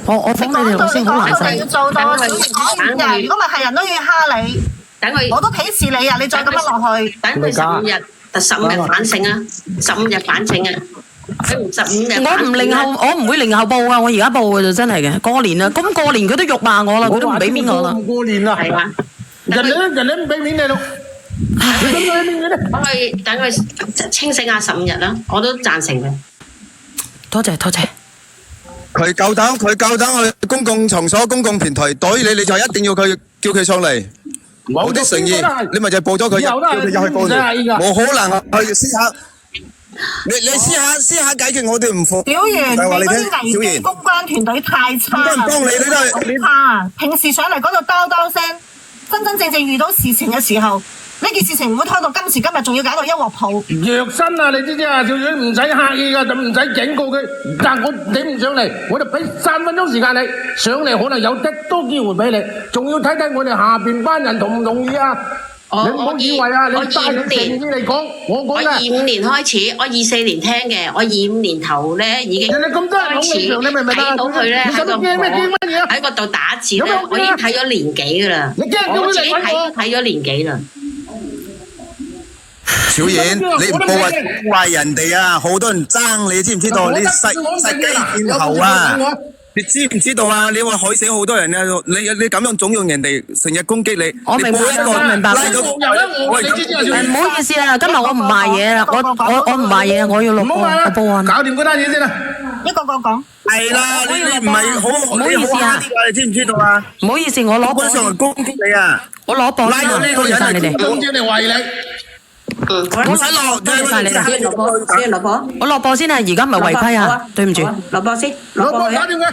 我幫你哋老師好難受。一定要做到小袁講嘅，如果咪係人都要蝦你。等佢。我都鄙視你啊！你再咁樣落去。等佢15日反省啊！15日反省啊！佢唔15日。我唔零後，我唔會零後報啊！我而家報嘅就真係嘅。過年啦，咁過年佢都辱罵我啦，佢都唔俾面我啦。過年啦，係嘛？人哋唔俾面你咯。等佢清醒下15日啦，我都贊成嘅。多謝。佢夠膽去公共場所、公共平台懟你，你就一定要佢叫佢上嚟。冇啲誠意，你咪就報咗佢，叫佢入去報住。冇可能去私下。你私下解決，我哋唔服。小袁，你嗰啲危機公關團隊太差啦，幫你都係差。平時上嚟嗰度叨聲，真正遇到事情嘅時候，呢件事情唔會拖到今時今日，仲要搞到一鑊泡。弱身啊！你知唔知啊？小遠唔使客氣噶，就唔使警告佢。但我你唔上嚟，我就俾3分鐘時間你上嚟，可能有得多機會俾你。仲要睇睇我哋下邊班人同唔同意啊！你唔好以為啊，你帶佢誠意嚟講，我講啦。我25年開始，我24年聽嘅，我25年頭咧已經開始睇到佢咧喺個度打字咧，我已經睇咗年幾噶啦。我自己睇咗年幾啦。小燕，你唔報啊，壞人哋啊，好多人爭你，知唔知道？你細雞見猴啊！你知唔知道啊？你話害死好多人啊！你咁樣縱容人哋，成日攻擊你。我明白，我明白。唔好意思啊，今日我唔賣嘢啦，我唔賣嘢，我要落播，我報案。搞掂嗰單嘢先啦。一個個講。係啦，你唔係好唔好意思啊，你知唔知道啊？唔好意思，我攞播。上嚟攻擊你啊！我攞播先啊，多謝晒你哋。公招你為你。唔使落，多謝晒你哋。先落播，我落播先啊，而家唔係違規啊，對唔住。落播先，落播搞掂佢。